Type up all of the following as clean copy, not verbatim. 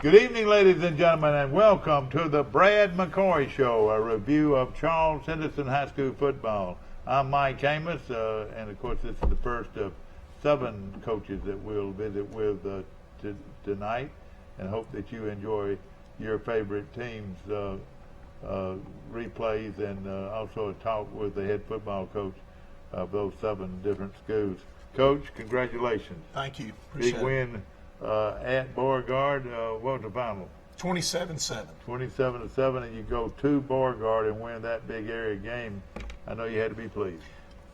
Good evening, ladies and gentlemen, and welcome to the Brad McCoy Show, a review of Charles Henderson High School football. I'm Mike Amos, and of course this is the first of 7 coaches that we'll visit with tonight, and hope that you enjoy your favorite teams' replays, and also a talk with the head football coach of those 7 different schools. Coach, congratulations. Thank you. Appreciate Big win at Beauregard. What was the final? 27-7. 27-7, and you go to Beauregard and win that big area game. I know you had to be pleased.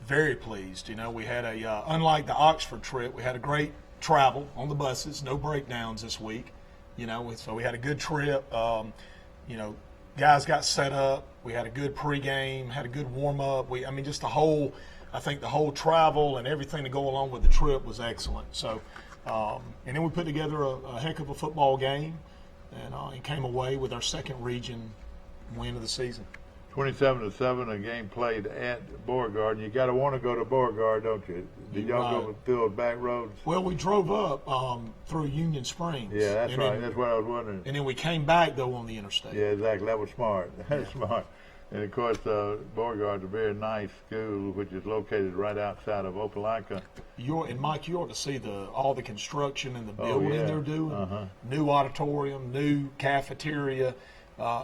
Very pleased. You know, we had unlike the Oxford trip, we had a great travel on the buses, no breakdowns this week. You know, so we had a good trip. You know, guys got set up. We had a good pregame, had a good warm-up. I think the whole travel and everything to go along with the trip was excellent. So, and then we put together a heck of a football game, and came away with our second region win of the season. 27-7, a game played at Beauregard. You got to want to go to Beauregard, don't you? Did y'all go through those back roads? Well, we drove up through Union Springs. Yeah, that's right. That's what I was wondering. And then we came back, though, on the interstate. Yeah, exactly. That was smart. That's smart. And, of course, Beauregard's a very nice school, which is located right outside of Opelika. And Mike, you ought to see all the construction and the building they're doing. New auditorium, new cafeteria,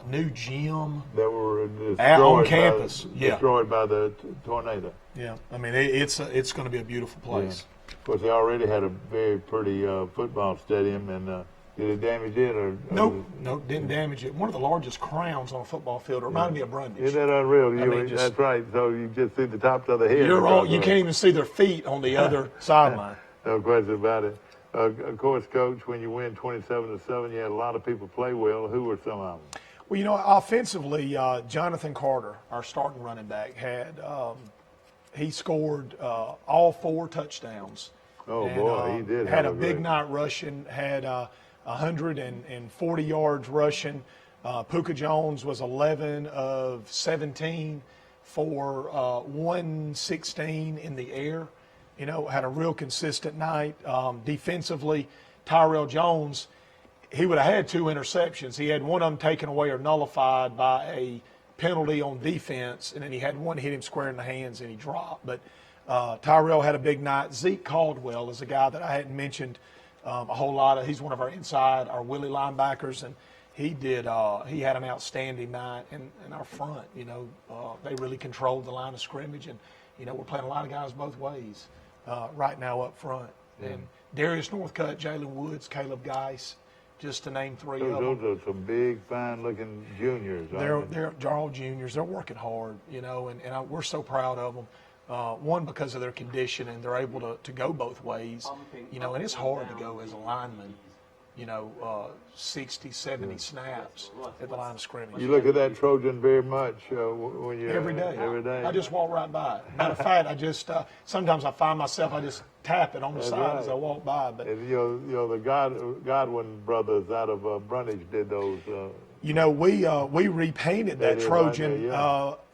new gym. That were destroyed on campus. Destroyed by the tornado. Yeah, I mean, it's going to be a beautiful place. Yeah. Of course, they already had a very pretty football stadium, and did it damage it? Nope, didn't damage it. One of the largest crowns on a football field. It reminded me of Brundage. Isn't that unreal? That's right. So you just see the tops of the head. You can't even see their feet on the other sideline. No question about it. Of course, Coach, when you win 27-7, you had a lot of people play well. Who were some of them? Well, you know, offensively, Jonathan Carter, our starting running back, he scored all 4 touchdowns. Oh, boy, he did. Had a big night rushing, had 140 yards rushing. Puka Jones was 11 of 17 for 116 in the air. You know, had a real consistent night. Defensively, Tyrell Jones, he would have had 2 interceptions. He had one of them taken away or nullified by a penalty on defense, and then he had one hit him square in the hands and he dropped. But Tyrell had a big night. Zeke Caldwell is a guy that I hadn't mentioned a whole lot. He's one of our Willie linebackers, and he had an outstanding night. And our front, you know, they really controlled the line of scrimmage, and you know, we're playing a lot of guys both ways right now up front. Yeah. And Darius Northcutt, Jalen Woods, Caleb Geis, just to name 3 of them. Those are some big, fine-looking juniors. They're all juniors. They're working hard, you know, and we're so proud of them. One, because of their condition, and they're able to go both ways, you know, and it's hard to go as a lineman, you know, 60, 70 snaps at the line of scrimmage. You look at that Trojan very much when you every day. Every day. I just walk right by it. Matter of fact, I just sometimes I find myself, I just tap it on the side as I walk by. But and, you know the Godwin brothers out of Brundage did those. You know, we repainted that Trojan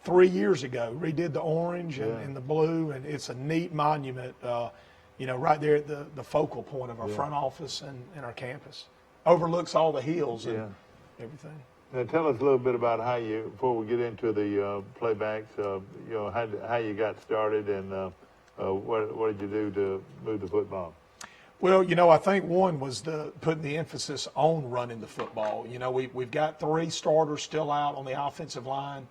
3 years ago. Redid the orange and the blue, and it's a neat monument. You know, right there at the focal point of our front office and our campus. Overlooks all the hills and everything. Now tell us a little bit about how you, before we get into the playbacks, you know, how you got started, and what did you do to move the football? Well, you know, I think one was putting the emphasis on running the football. You know, we've got 3 starters still out on the offensive line.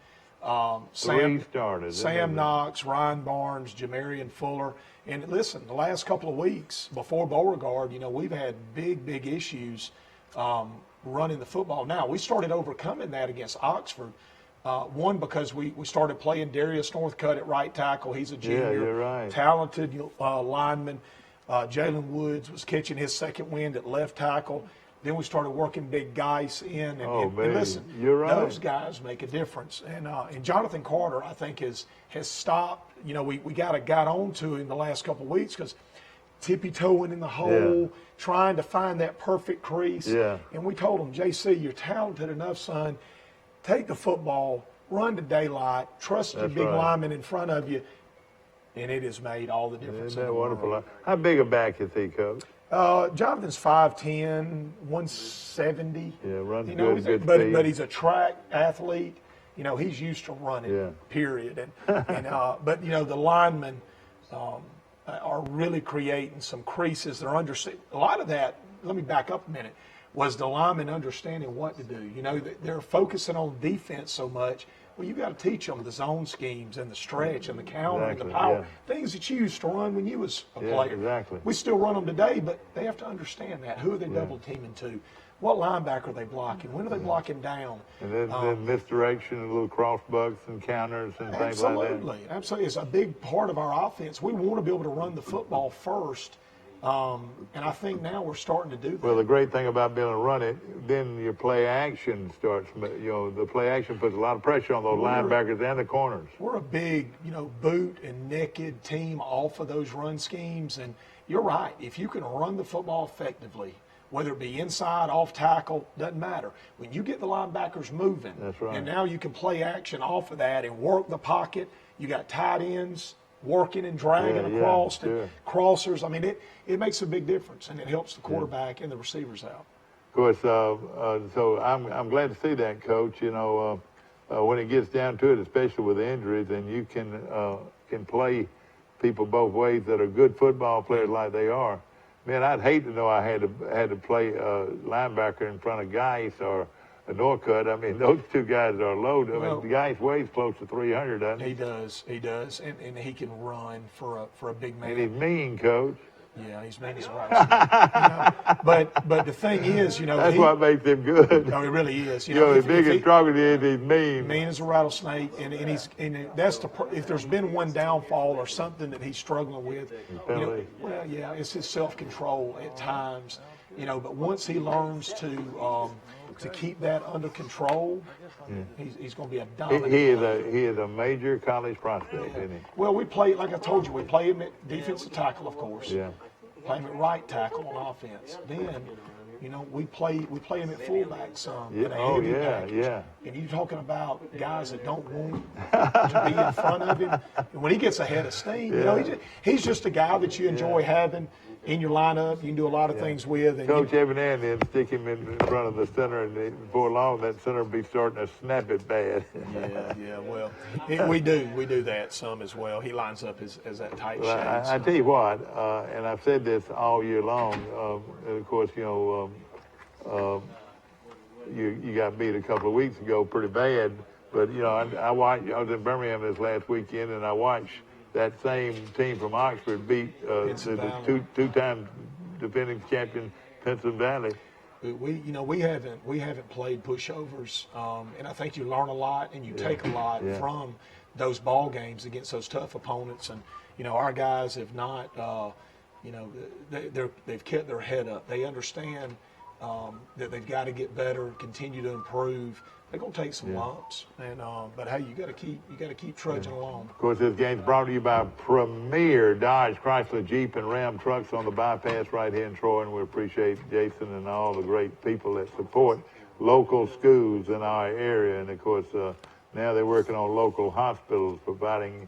Sam Knox, Ryan Barnes, Jamarian Fuller. And listen, the last couple of weeks before Beauregard, you know, we've had big issues running the football. Now, we started overcoming that against Oxford. One, because we started playing Darius Northcutt at right tackle. He's a junior, you're right. Talented lineman. Jalen Woods was catching his second wind at left tackle. Then we started working big guys in. And listen, you're right. Those guys make a difference. And Jonathan Carter, I think, has stopped. You know, we got on to him the last couple of weeks because tippy-toeing in the hole, trying to find that perfect crease. Yeah. And we told him, JC, you're talented enough, son. Take the football, run to daylight, trust your big lineman in front of you, and it has made all the difference. Isn't that wonderful? How big a back is he, Coach? Jonathan's 5'10", 170. Yeah, runs You know, good but speed. he's a track athlete. You know, he's used to running. Yeah. Period. And but you know, the linemen are really creating some creases. They're a lot of that. Let me back up a minute. Was the linemen understanding what to do? You know, they're focusing on defense so much. Well, you got to teach them the zone schemes and the stretch and the counter and the power, things that you used to run when you was a player. Exactly. We still run them today, but they have to understand that. Who are they double teaming to? What linebacker are they blocking? When are they blocking down? And then misdirection and little cross bucks and counters and things like that. Absolutely. It's a big part of our offense. We want to be able to run the football first. And I think now we're starting to do that. Well, the great thing about being able to run it, then your play action starts. You know, the play action puts a lot of pressure on those linebackers and the corners. We're a big, you know, boot and naked team off of those run schemes. And you're right. If you can run the football effectively, whether it be inside, off tackle, doesn't matter. When you get the linebackers moving, that's right. And now you can play action off of that and work the pocket. You got tight ends working and dragging across and crossers. I mean, it makes a big difference, and it helps the quarterback and the receivers out. Of course, so I'm glad to see that, Coach. You know, when it gets down to it, especially with injuries, and you can play people both ways that are good football players like they are. Man, I'd hate to know I had to play linebacker in front of Geis or a Norcutt. I mean, those two guys are loaded. I mean, Geis weighs close to 300, doesn't he? He does, and he can run for a big man. And he's mean, Coach. Yeah, he's mean as a rattlesnake. But the thing is, you know, that's what makes him good. No, he really is. You know, he's big and strong as he is, he's mean. Mean as a rattlesnake, and that's if there's been one downfall or something that he's struggling with, you know, well, yeah, it's his self-control at times, you know. But once he learns to keep that under control, he's going to be a dominant player. He is a major college prospect, isn't he? Well, we play, like I told you, we play him at defensive tackle, of course. Yeah. Play him at right tackle on offense. Then, you know, we play him at fullback some. Yeah. Oh, yeah, yeah. And you're talking about guys that don't want to be in front of him. And when he gets ahead of steam, you know, he's just a guy that you enjoy having in your lineup. You can do a lot of things with. And Coach, every now and then stick him in front of the center, and before long that center will be starting to snap it bad. Well, we do that some as well. He lines up as that tight shade. I tell you what, and I've said this all year long, and of course, you know, you got beat a couple of weeks ago pretty bad, but, you know, I was in Birmingham this last weekend, and I watched that same team from Oxford beat the two-time defending champion Pinson Valley. We haven't played pushovers, and I think you learn a lot and you take a lot from those ball games against those tough opponents. And you know, our guys have not, you know, they've kept their head up. They understand that they've got to get better, continue to improve. They're gonna take some lumps, and but hey, you got to keep trudging along. Of course, this game's brought to you by Premier Dodge, Chrysler, Jeep, and Ram trucks on the bypass right here in Troy, and we appreciate Jason and all the great people that support local schools in our area. And of course, now they're working on local hospitals, providing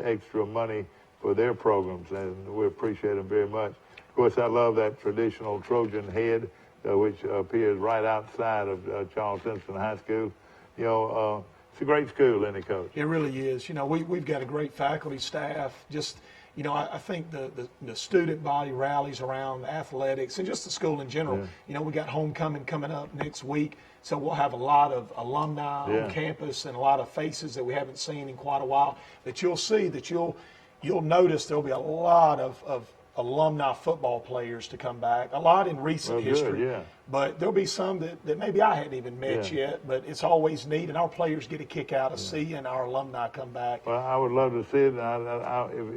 extra money for their programs, and we appreciate them very much. Of course, I love that traditional Trojan head, which appears right outside of Charles Simpson High School. You know, it's a great school, isn't it, Coach? It really is. You know, we've got a great faculty staff. Just, you know, I think the student body rallies around athletics and just the school in general. You know, we got homecoming coming up next week, so we'll have a lot of alumni on campus and a lot of faces that we haven't seen in quite a while that you'll see, that you'll notice there'll be a lot of alumni football players to come back, a lot in recent history. But there'll be some that maybe I hadn't even met yet, but it's always neat, and our players get a kick out of seeing our alumni come back. Well, I would love to see it.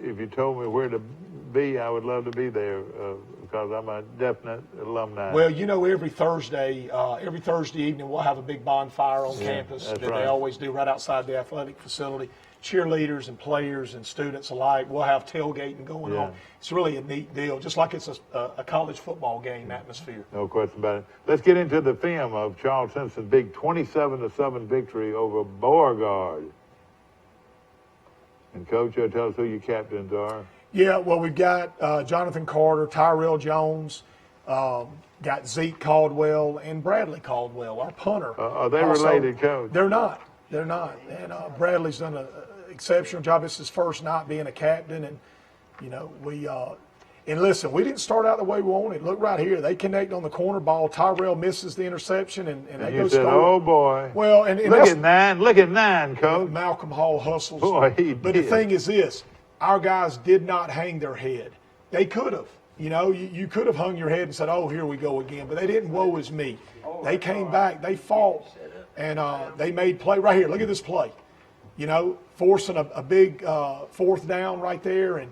If you told me where to be, I would love to be there because I'm a definite alumni. Well, you know, every Thursday evening we'll have a big bonfire on campus that they always do right outside the athletic facility. Cheerleaders and players and students alike. We'll have tailgating going on. It's really a neat deal, just like it's a college football game atmosphere. No question about it. Let's get into the film of Charles Simpson's big 27-7 victory over Beauregard. And Coach, tell us who your captains are. Yeah, well, we've got Jonathan Carter, Tyrell Jones, got Zeke Caldwell, and Bradley Caldwell, our punter. Are they Also, related, Coach? They're not. They're not. And Bradley's done an exceptional job. It's his first night being a captain, and and listen, we didn't start out the way we wanted. Look right here. They connect on the corner ball. Tyrell misses the interception, and they You go said, score. oh, boy. Well, and Look at 9. Look at 9, Coach. Malcolm Hall hustles. Boy, he but did. the thing is this, our guys did not hang their head. They could have. You could have hung your head and said, oh, here we go again. But they didn't, woe is me. They came back. They fought, and they made play. Right here, look at this play. Forcing a big fourth down right there, and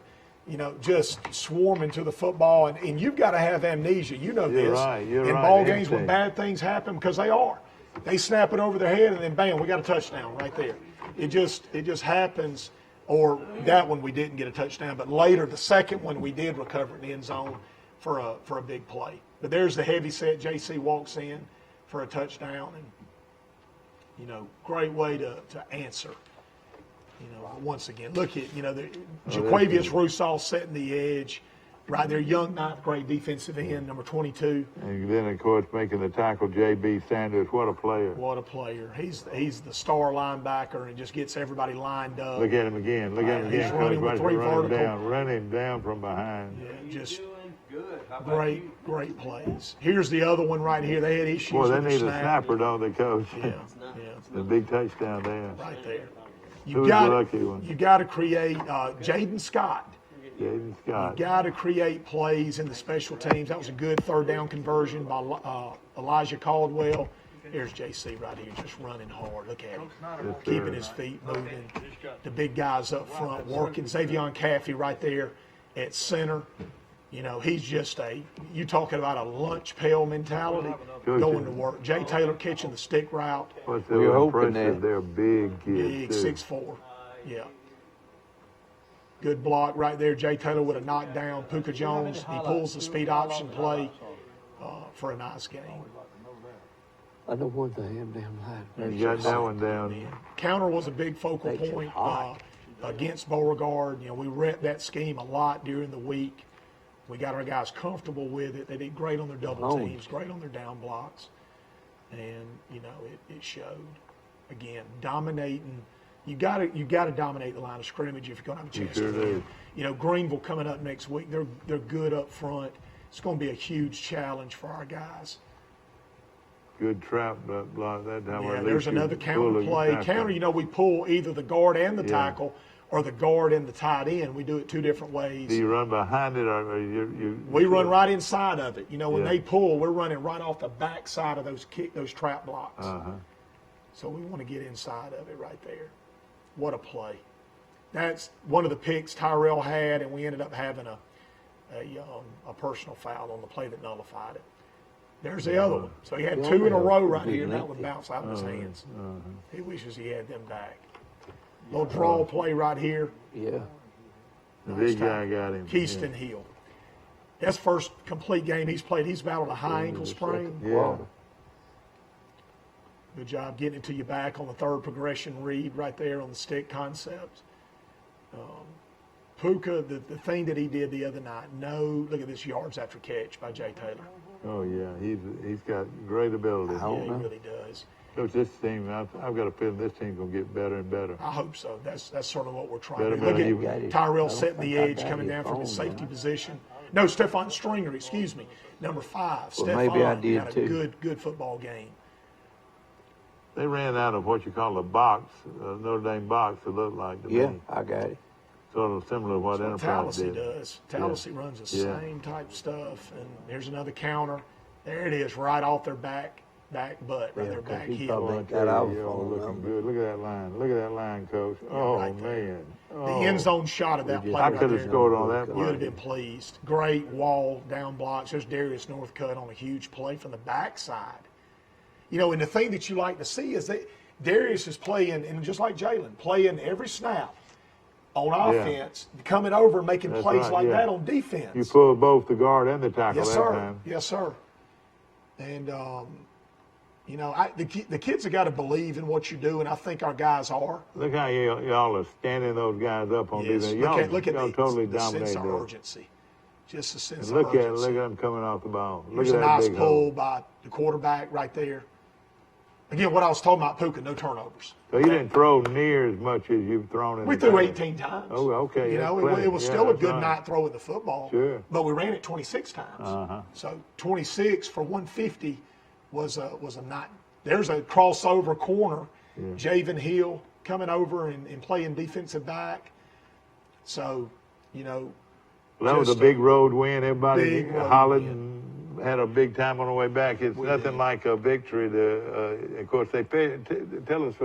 just swarming to the football. And you've got to have amnesia. You know You're this. right. You're in right. ball games when Anything. bad things happen, because they are. They snap it over their head, and then bam, we got a touchdown right there. It just happens. Or that one we didn't get a touchdown, but later the second one we did recover in the end zone for a big play. But there's the heavy set. JC walks in for a touchdown, and great way to answer. Once again, look at Jaquavius Rusall setting the edge right there. Young 9th grade defensive end, number 22. And then, of course, making the tackle, J.B. Sanders. What a player. What a player. He's the star linebacker and just gets everybody lined up. Look at him again. Look at him again, He's Coach. running with three vertical. Run him down from behind. Yeah, just great plays. Here's the other one right here. They had issues Boy, they with the need a snap. snapper, don't they, Coach? Yeah. The big touchdown there. Right there. Who's the lucky one? You got to create Jaden Scott. Jaden Scott. You got to create plays in the special teams. That was a good third down conversion by Elijah Caldwell. There's JC right here, just running hard. Look at him, keeping his feet moving. The big guys up front working. Xavion Caffey right there at center. He's just you talking about a lunch pail mentality, going to work. Jay Taylor catching the stick route. What's so impressive? They're big kids. Big, 6'4". Yeah. Good block right there. Jay Taylor would have knocked down Puka Jones. He pulls the speed option play for a nice game. I don't want to him down high. You got that one down. Counter was a big focal point against Beauregard. We rep that scheme a lot during the week. We got our guys comfortable with it. They did great on their double teams, great on their down blocks. And, it showed. Again, dominating. You got to dominate the line of scrimmage if you're going to have a chance to win. Greenville coming up next week. They're good up front. It's going to be a huge challenge for our guys. Good trap block that time. Yeah, there's another counter play. Counter, we pull either the guard and the tackle, or the guard and the tight end. We do it two different ways. Do you run behind it, or we run right inside of it. When they pull, we're running right off the back side of those trap blocks. So we want to get inside of it right there. What a play! That's one of the picks Tyrell had, and we ended up having a personal foul on the play that nullified it. There's the other one. So he had two in a row right here, and that would bounce out of his hands. He wishes he had them back. Little draw play right here. Yeah. The big guy got him. Keyston Hill. That's first complete game he's played. He's battled a high ankle sprain. Yeah. Good job getting it to you back on the third progression read right there on the stick concept. Puka, the thing that he did the other night, look at this yards after catch by Jay Taylor. Oh, yeah. He's got great ability. Yeah, he really does. Coach, this team, I've got a feeling this team's going to get better and better. I hope so. That's sort of what we're trying Better, to do. Look better. at Tyrell setting the edge, coming down from his safety position. No, Stephon Stringer, excuse me, number 5. Well, maybe I did had a too. good football game. They ran out of what you call a box, a Notre Dame box, it looked like to me. Yeah, I got it. Sort of similar to what Enterprise Tallahassee did. does. Tallahassee runs the same type stuff. And there's another counter. There it is, right off their back butt, right their back heel. Looking good. Look at that line. Look at that line, Coach. Oh, right there. man. The end zone shot of that play I right could have there. scored on that You would have play. been pleased. Great wall down blocks. There's Darius Northcutt on a huge play from the backside. And the thing that you like to see is that Darius is playing, and just like Jalen, playing every snap on offense, coming over and making plays like that on defense. You pulled both the guard and the tackle Yes, that sir. time. Yes, sir. And You know, the kids have got to believe in what you do, and I think our guys are. Look how y'all are standing those guys up on defense. Look at y'all totally the sense dominating of urgency. Just a sense and of urgency. look at them coming off the ball. Look There's at a that nice big pull hole. by the quarterback right there. Again, what I was talking about, Puka, no turnovers. So you didn't throw near as much as you've thrown in We the threw past. 18 times. Oh, okay. You know, plenty. it was still a good night throwing the football. Sure. But we ran it 26 times. Uh-huh. So 26 for 150 was a night. There's a crossover corner. Yeah. Javen Hill coming over and playing defensive back. So, you know. That was a big road win. Everybody big road hollered win. and had a big time on the way back. It's nothing like a victory. Of course, they tell us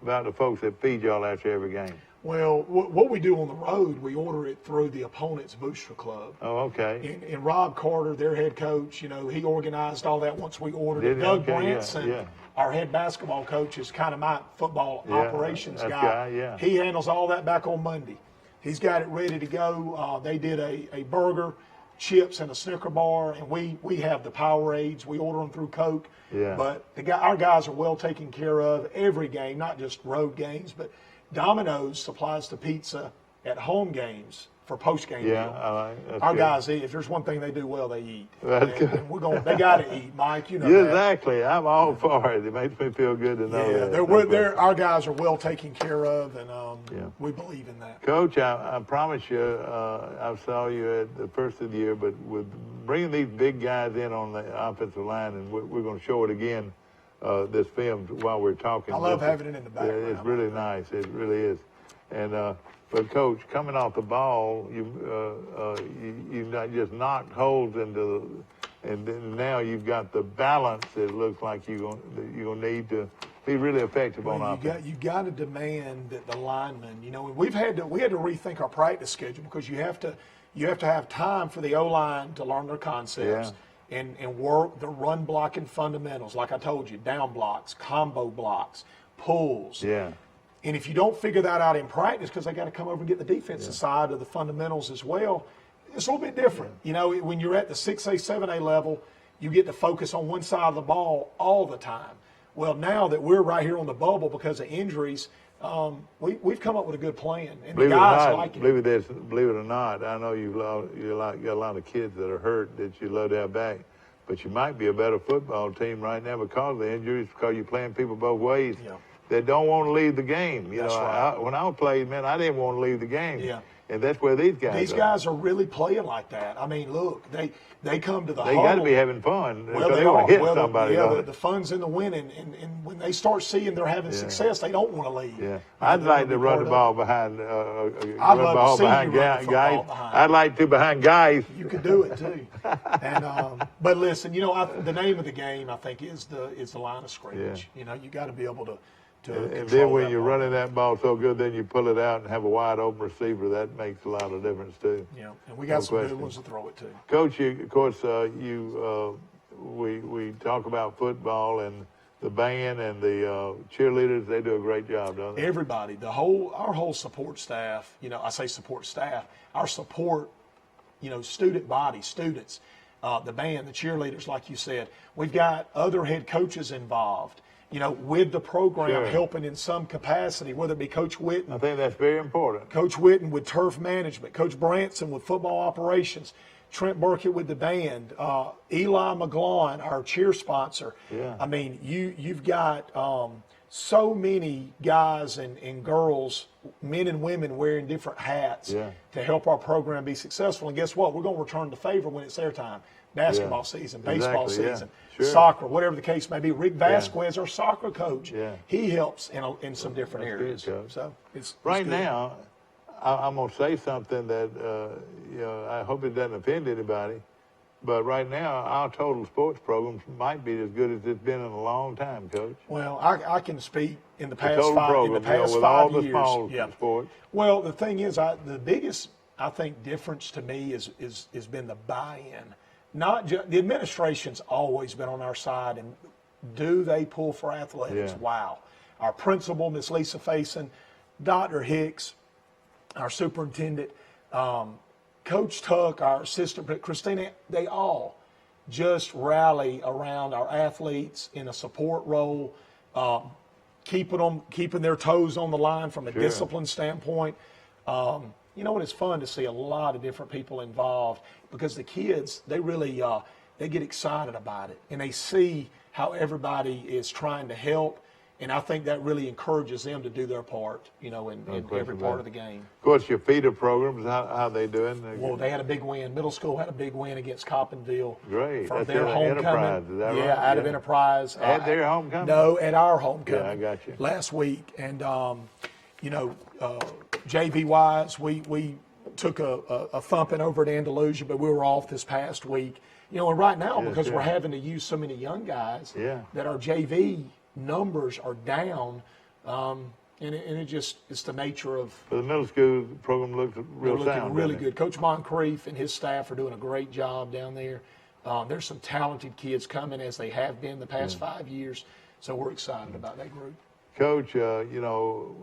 about the folks that feed y'all after every game. Well, what we do on the road, we order it through the opponent's booster club. Oh, okay. And Rob Carter, their head coach, you know, he organized all that once we ordered it. Did he? Doug Okay, Branson, yeah. our head basketball coach, is kind of my football operations that guy. guy. He handles all that back on Monday. He's got it ready to go. They did a burger, chips, and a Snicker bar, and we have the Powerades. We order them through Coke. Yeah. But our guys are well taken care of every game, not just road games, but Domino's supplies the pizza at home games for post-game Yeah, meal. that's Our good. guys eat. If there's one thing they do well, they eat. That's good. And they got to eat, Mike. You know Yeah, that. exactly. I'm all for it. It makes me feel good to know that. Our guys are well taken care of, and Yeah. we believe in that. Coach, I promise you, I saw you at the first of the year, but with bringing these big guys in on the offensive line, and we're going to show it again, this film while we're talking. I love having it in the Yeah, background. it's really nice. It really is. And but Coach, coming off the ball, you not just knocked holes into, and then now you've got the balance. It looks like you're gonna need to be really effective on offense. You got to demand that the linemen. You know, we had to rethink our practice schedule because you have to have time for the O-line to learn their concepts. And work the run blocking fundamentals, like I told you, down blocks, combo blocks, pulls. Yeah. And if you don't figure that out in practice, because they got to come over and get the defensive side of the fundamentals as well, it's a little bit different. You know, when you're at the 6A, 7A level, you get to focus on one side of the ball all the time. Well, now that we're right here on the bubble because of injuries, we've come up with a good plan, and Believe the it or guys not, like it. believe it or not, I know you got a lot of kids that are hurt that you love to have back, but you might be a better football team right now because of the injuries, because you're playing people both ways that don't want to leave the game. You That's know, right. when I played, man, I didn't want to leave the game. Yeah. And that's where these guys are really playing like that. I mean, look, they come to the They huddle. got to be having fun. Well, they want to hit well, somebody. the fun's in the winning, and when they start seeing they're having success, they don't want to leave. Yeah, I'd like to run the ball behind. I'd love to see you run the guys. football behind. I'd like to behind guys. You could do it too. And but listen, you know, the name of the game I think is the line of scrimmage. Yeah. You know, you got to be able to. And then when you're running that ball so good, then you pull it out and have a wide open receiver. That makes a lot of difference too. Yeah, and we got some good ones to throw it to. Coach, of course, we talk about football and the band and the cheerleaders. They do a great job, don't they? Everybody, our whole support staff. You know, I say support staff. Our support, you know, student body, students, the band, the cheerleaders, like you said. We've got other head coaches involved. You know, with the program, helping in some capacity, whether it be Coach Witten. I think that's very important. Coach Witten with turf management, Coach Branson with football operations, Trent Burkett with the band, Eli McGlaughlin, our cheer sponsor. Yeah. I mean, you've got so many guys and girls, men and women wearing different hats to help our program be successful. And guess what? We're going to return the favor when it's their time. Basketball season, baseball season, soccer, whatever the case may be. Rick Vasquez, our soccer coach, he helps in some different areas. Good, so it's right good. now, I'm going to say something that you know, I hope it doesn't offend anybody, but right now our total sports programs might be as good as it's been in a long time, Coach. Well, I can speak in the past total five program, in the past with 5 all the years. small sports. Well, the thing is, the biggest I think difference to me is been the buy-in. Not just the administration's always been on our side, and do they pull for athletics? Yeah. Wow. Our principal, Miss Lisa Faison, Dr. Hicks, our superintendent, Coach Tuck, our assistant, Christina, they all just rally around our athletes in a support role, keeping their toes on the line from a discipline standpoint. You know, and it's fun to see a lot of different people involved because the kids, they really they get excited about it, and they see how everybody is trying to help. And I think that really encourages them to do their part, you know, in every part of the game. Of course, your feeder programs, how they doing? Well, they had a big win. Middle school had a big win against Coppinville. Great. For That's their homecoming. Enterprise, is that right? Out of Enterprise. At their homecoming? No, at our homecoming. Yeah, I got you. Last week. And, you know, JV-wise, we took a thumping over at Andalusia, but we were off this past week. You know, and right now, because we're having to use so many young guys, that our JV numbers are down, and it just, it's the nature of. But the middle school program looks real sound. Really good. Coach Moncrief and his staff are doing a great job down there. There's some talented kids coming, as they have been the past 5 years, so we're excited about that group. Coach, you know,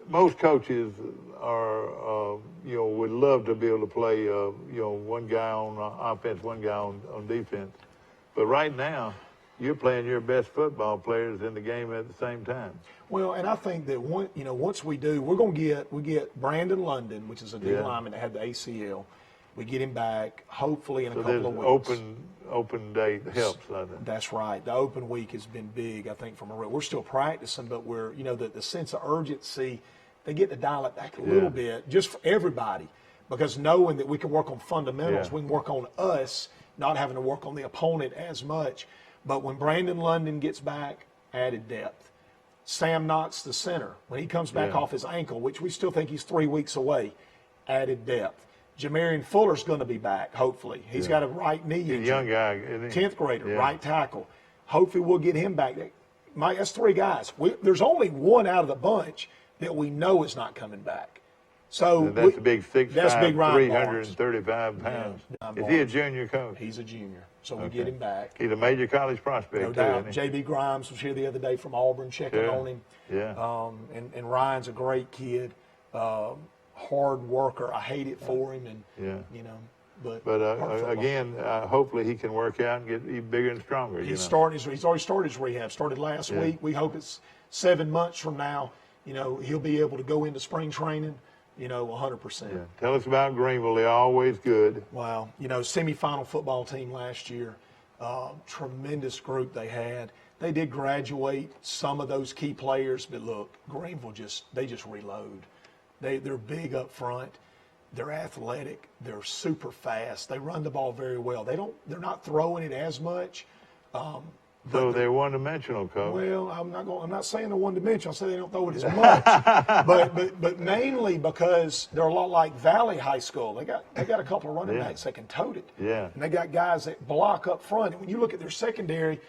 most coaches are, you know, would love to be able to play, you know, one guy on offense, one guy on defense. But right now, you're playing your best football players in the game at the same time. Well, and I think that once we do, we get Brandon London, which is a D lineman that had the ACL. We get him back, hopefully in a couple of weeks. Open date helps, I think. That's right. The open week has been big, I think, we're still practicing, but we're, you know, the sense of urgency, they get to dial it back a little bit, just for everybody, because knowing that we can work on fundamentals, we can work on us, not having to work on the opponent as much. But when Brandon London gets back, added depth. Sam Knox, the center, when he comes back off his ankle, which we still think he's 3 weeks away, added depth. Jamarian Fuller's going to be back, hopefully. He's got a right knee injury. He's a young guy, isn't he? 10th grader, right tackle. Hopefully we'll get him back. That's three guys. There's only one out of the bunch that we know is not coming back. So that's a big 6'5", that's big Ryan 335 pounds. Is he a junior coach? He's a junior, so we get him back. He's a major college prospect, no doubt. JB Grimes was here the other day from Auburn checking on him. Yeah. And Ryan's a great kid, hard worker. I hate it for him, and you know. But again, hopefully he can work out and get even bigger and stronger. He's already started his rehab. Started last week. We hope it's 7 months from now. You know, he'll be able to go into spring training. You know, 100%. Yeah. Tell us about Greenville. They're always good. Wow. You know, semifinal football team last year. Tremendous group they had. They did graduate some of those key players, but look, Greenville they just reload. They're big up front. They're athletic. They're super fast. They run the ball very well. They're not throwing it as much. So they're one-dimensional, Coach. Well, I'm not saying they're one-dimensional. I say they don't throw it as much. but mainly because they're a lot like Valley High School. They got a couple of running backs that can tote it. Yeah. And they got guys that block up front. And when you look at their secondary,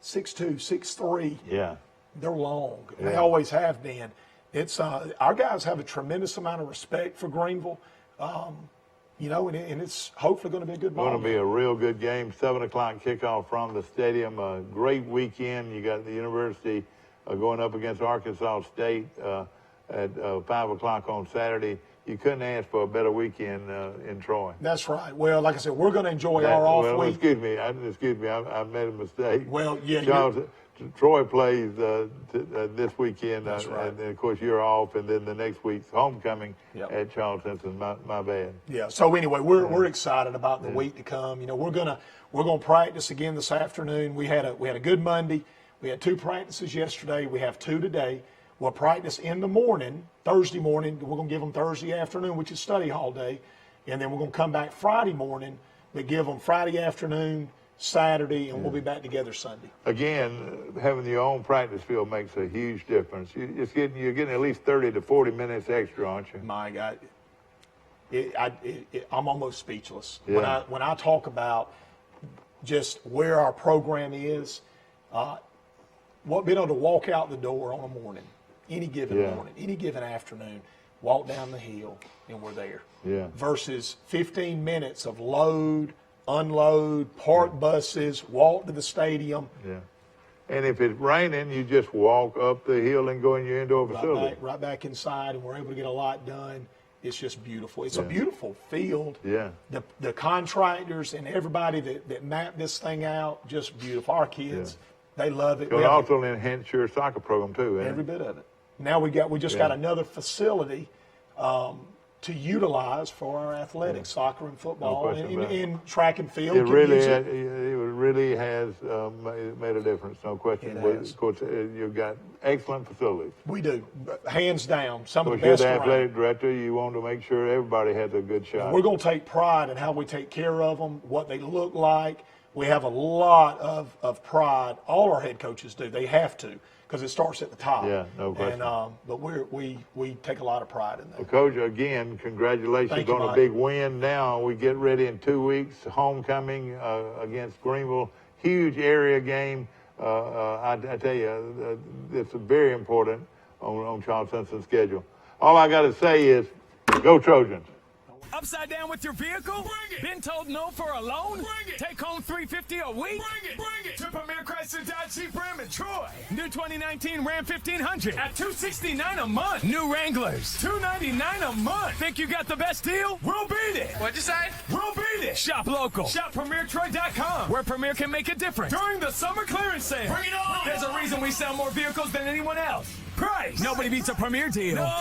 6'2", 6'3", they're long. Yeah. They always have been. It's our guys have a tremendous amount of respect for Greenville. You know, and it's hopefully going to be a good ball. It's going to be a real good game. 7 o'clock kickoff from the stadium. A great weekend. You got the University going up against Arkansas State at 5 o'clock on Saturday. You couldn't ask for a better weekend in Troy. That's right. Well, like I said, we're going to enjoy our off week. Excuse me. I made a mistake. Well, yeah. Charles, Troy plays this weekend, That's right. And then, of course, you're off, and then the next week's homecoming at Charles Simpson. My bad. Yeah. So anyway, we're excited about the week to come. You know, we're gonna practice again this afternoon. We had a good Monday. We had 2 practices yesterday. We have 2 today. We'll practice in the morning, Thursday morning. We're gonna give them Thursday afternoon, which is study hall day, and then we're gonna come back Friday morning, but give them Friday afternoon, Saturday, and we'll be back together Sunday. Again, having your own practice field makes a huge difference. You're getting at least 30 to 40 minutes extra, aren't you? My God, I'm almost speechless Yeah. when I talk about just where our program is. Being able to walk out the door on a morning, any given morning, any given afternoon, walk down the hill, and we're there. Yeah. Versus 15 minutes of load, unload, park buses, walk to the stadium. Yeah. And if it's raining, you just walk up the hill and go in your indoor facility. Right back inside, and we're able to get a lot done. It's just beautiful. It's a beautiful field. Yeah. The contractors and everybody that mapped this thing out, just beautiful. Our kids, they love it. It'll also enhance your soccer program too. Every bit of it. Now we just got another facility to utilize for our athletics, soccer and football, in track and field. It really has made a difference, no question. Of course, you've got excellent facilities. We do, hands down, some of the You're best the around. athletic director. You want to make sure everybody has a good shot. We're going to take pride in how we take care of them, what they look like. We have a lot of pride. All our head coaches do. They have to, because it starts at the top. Yeah, no question. But we take a lot of pride in that. Well, Coach, again, congratulations Thank you, on a Mike. big win. Now we get ready in 2 weeks, homecoming against Greenville. Huge area game. I tell you, it's very important on Charles Simpson's schedule. All I got to say is, go Trojans. Upside down with your vehicle? Bring it. Been told no for a loan? Bring it. Take home $350 a week? Bring it. To Premier Chrysler Dodge Jeep Ram in Troy. New 2019 Ram 1500 at $269 a month. New Wranglers, $299 a month. Think you got the best deal? We'll beat it. What'd you say? We'll beat it. Shop local. Shop PremierTroy.com, where Premier can make a difference during the summer clearance sale. Bring it on. There's a reason we sell more vehicles than anyone else. Price. Nobody beats a Premier deal. Nobody.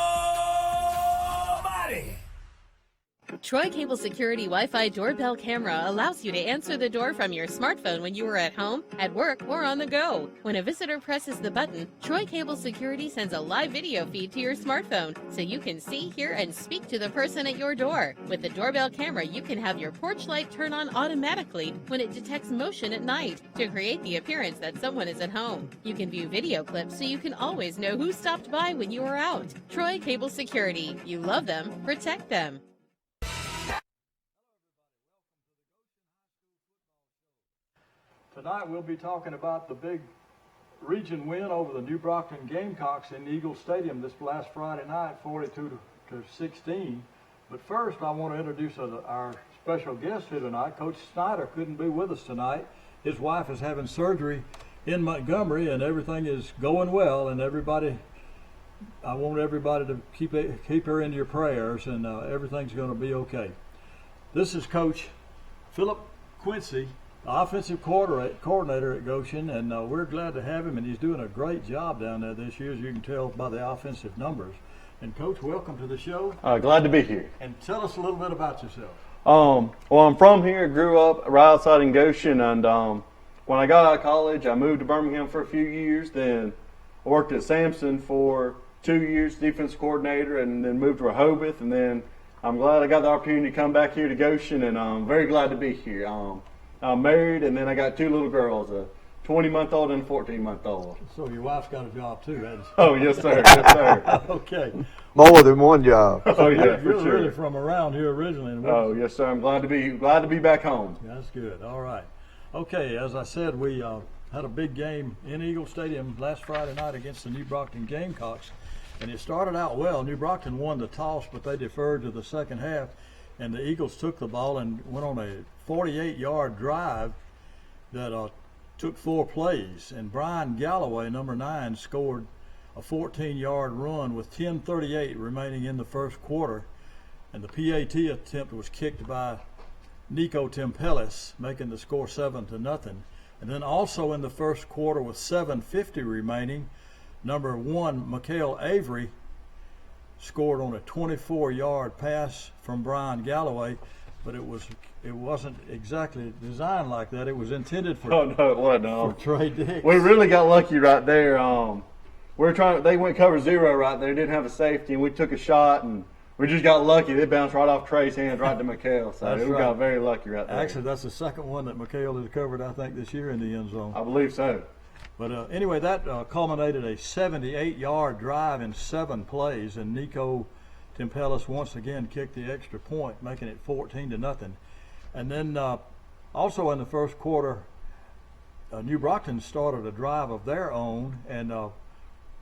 Troy Cable Security Wi-Fi doorbell camera allows you to answer the door from your smartphone when you are at home, at work, or on the go. When a visitor presses the button, Troy Cable Security sends a live video feed to your smartphone so you can see, hear, and speak to the person at your door. With the doorbell camera, you can have your porch light turn on automatically when it detects motion at night to create the appearance that someone is at home. You can view video clips so you can always know who stopped by when you are out. Troy Cable Security. You love them, protect them. Tonight we'll be talking about the big region win over the New Brockton Gamecocks in Eagle Stadium this last Friday night, 42-16. But first I want to introduce our special guest here tonight. Coach Snyder couldn't be with us tonight. His wife is having surgery in Montgomery and everything is going well, and I want everybody to keep her in your prayers, and everything's going to be okay. This is Coach Philip Quincy, offensive coordinator at Goshen, and we're glad to have him, and he's doing a great job down there this year, as you can tell by the offensive numbers. And Coach, welcome to the show. Glad to be here. And tell us a little bit about yourself. Well, I'm from here, grew up right outside in Goshen, and when I got out of college, I moved to Birmingham for a few years, then worked at Samson for 2 years, defense coordinator, and then moved to Rehoboth, and then I'm glad I got the opportunity to come back here to Goshen, and I'm very glad to be here. I'm married, and then I got 2 little girls, a 20-month-old and a 14-month-old. So your wife's got a job too, hasn't she? Oh, yes, sir. Yes, sir. Okay. More than one job. Oh, yeah, for You're sure. really from around here originally. And Oh, yes, sir. I'm glad to be back home. That's good. All right. Okay, as I said, we had a big game in Eagle Stadium last Friday night against the New Brockton Gamecocks, and it started out well. New Brockton won the toss, but they deferred to the second half, and the Eagles took the ball and went on a 48-yard drive that took 4 plays, and Brian Galloway, number 9, scored a 14-yard run with 10:38 remaining in the first quarter, and the PAT attempt was kicked by Nico Tempelis, making the score 7-0. And then also in the first quarter with 7:50 remaining, number 1, Mikhail Avery, scored on a 24-yard pass from Brian Galloway, but it wasn't exactly designed like that. It was intended for, Oh, no, it wasn't. for Trey Dix. We really got lucky right there. They went cover 0 right there, didn't have a safety, and we took a shot, and we just got lucky. They bounced right off Trey's hands right to Mikhail. So That's we right. got very lucky right there. Actually, that's the second one that Mikhail has covered, I think, this year in the end zone. I believe so. But anyway, that culminated a 78-yard drive in 7 plays, and Nico Tempelis once again kicked the extra point, making it 14-0. And then also in the first quarter, New Brockton started a drive of their own and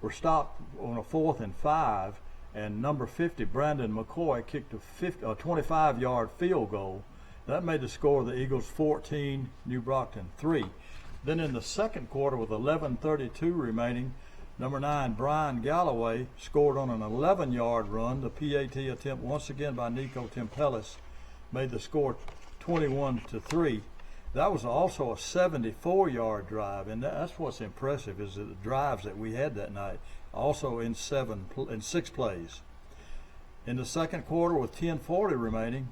were stopped on a 4th and 5. And number 50, Brandon McCoy, kicked a 25-yard field goal. That made the score of the Eagles 14, New Brockton 3. Then in the second quarter, with 11:32 remaining, Number 9, Brian Galloway, scored on an 11-yard run. The PAT attempt once again by Nico Tempelis made the score 21-3. That was also a 74-yard drive, and that's what's impressive is the drives that we had that night, also in 6 plays. In the second quarter, with 10:40 remaining,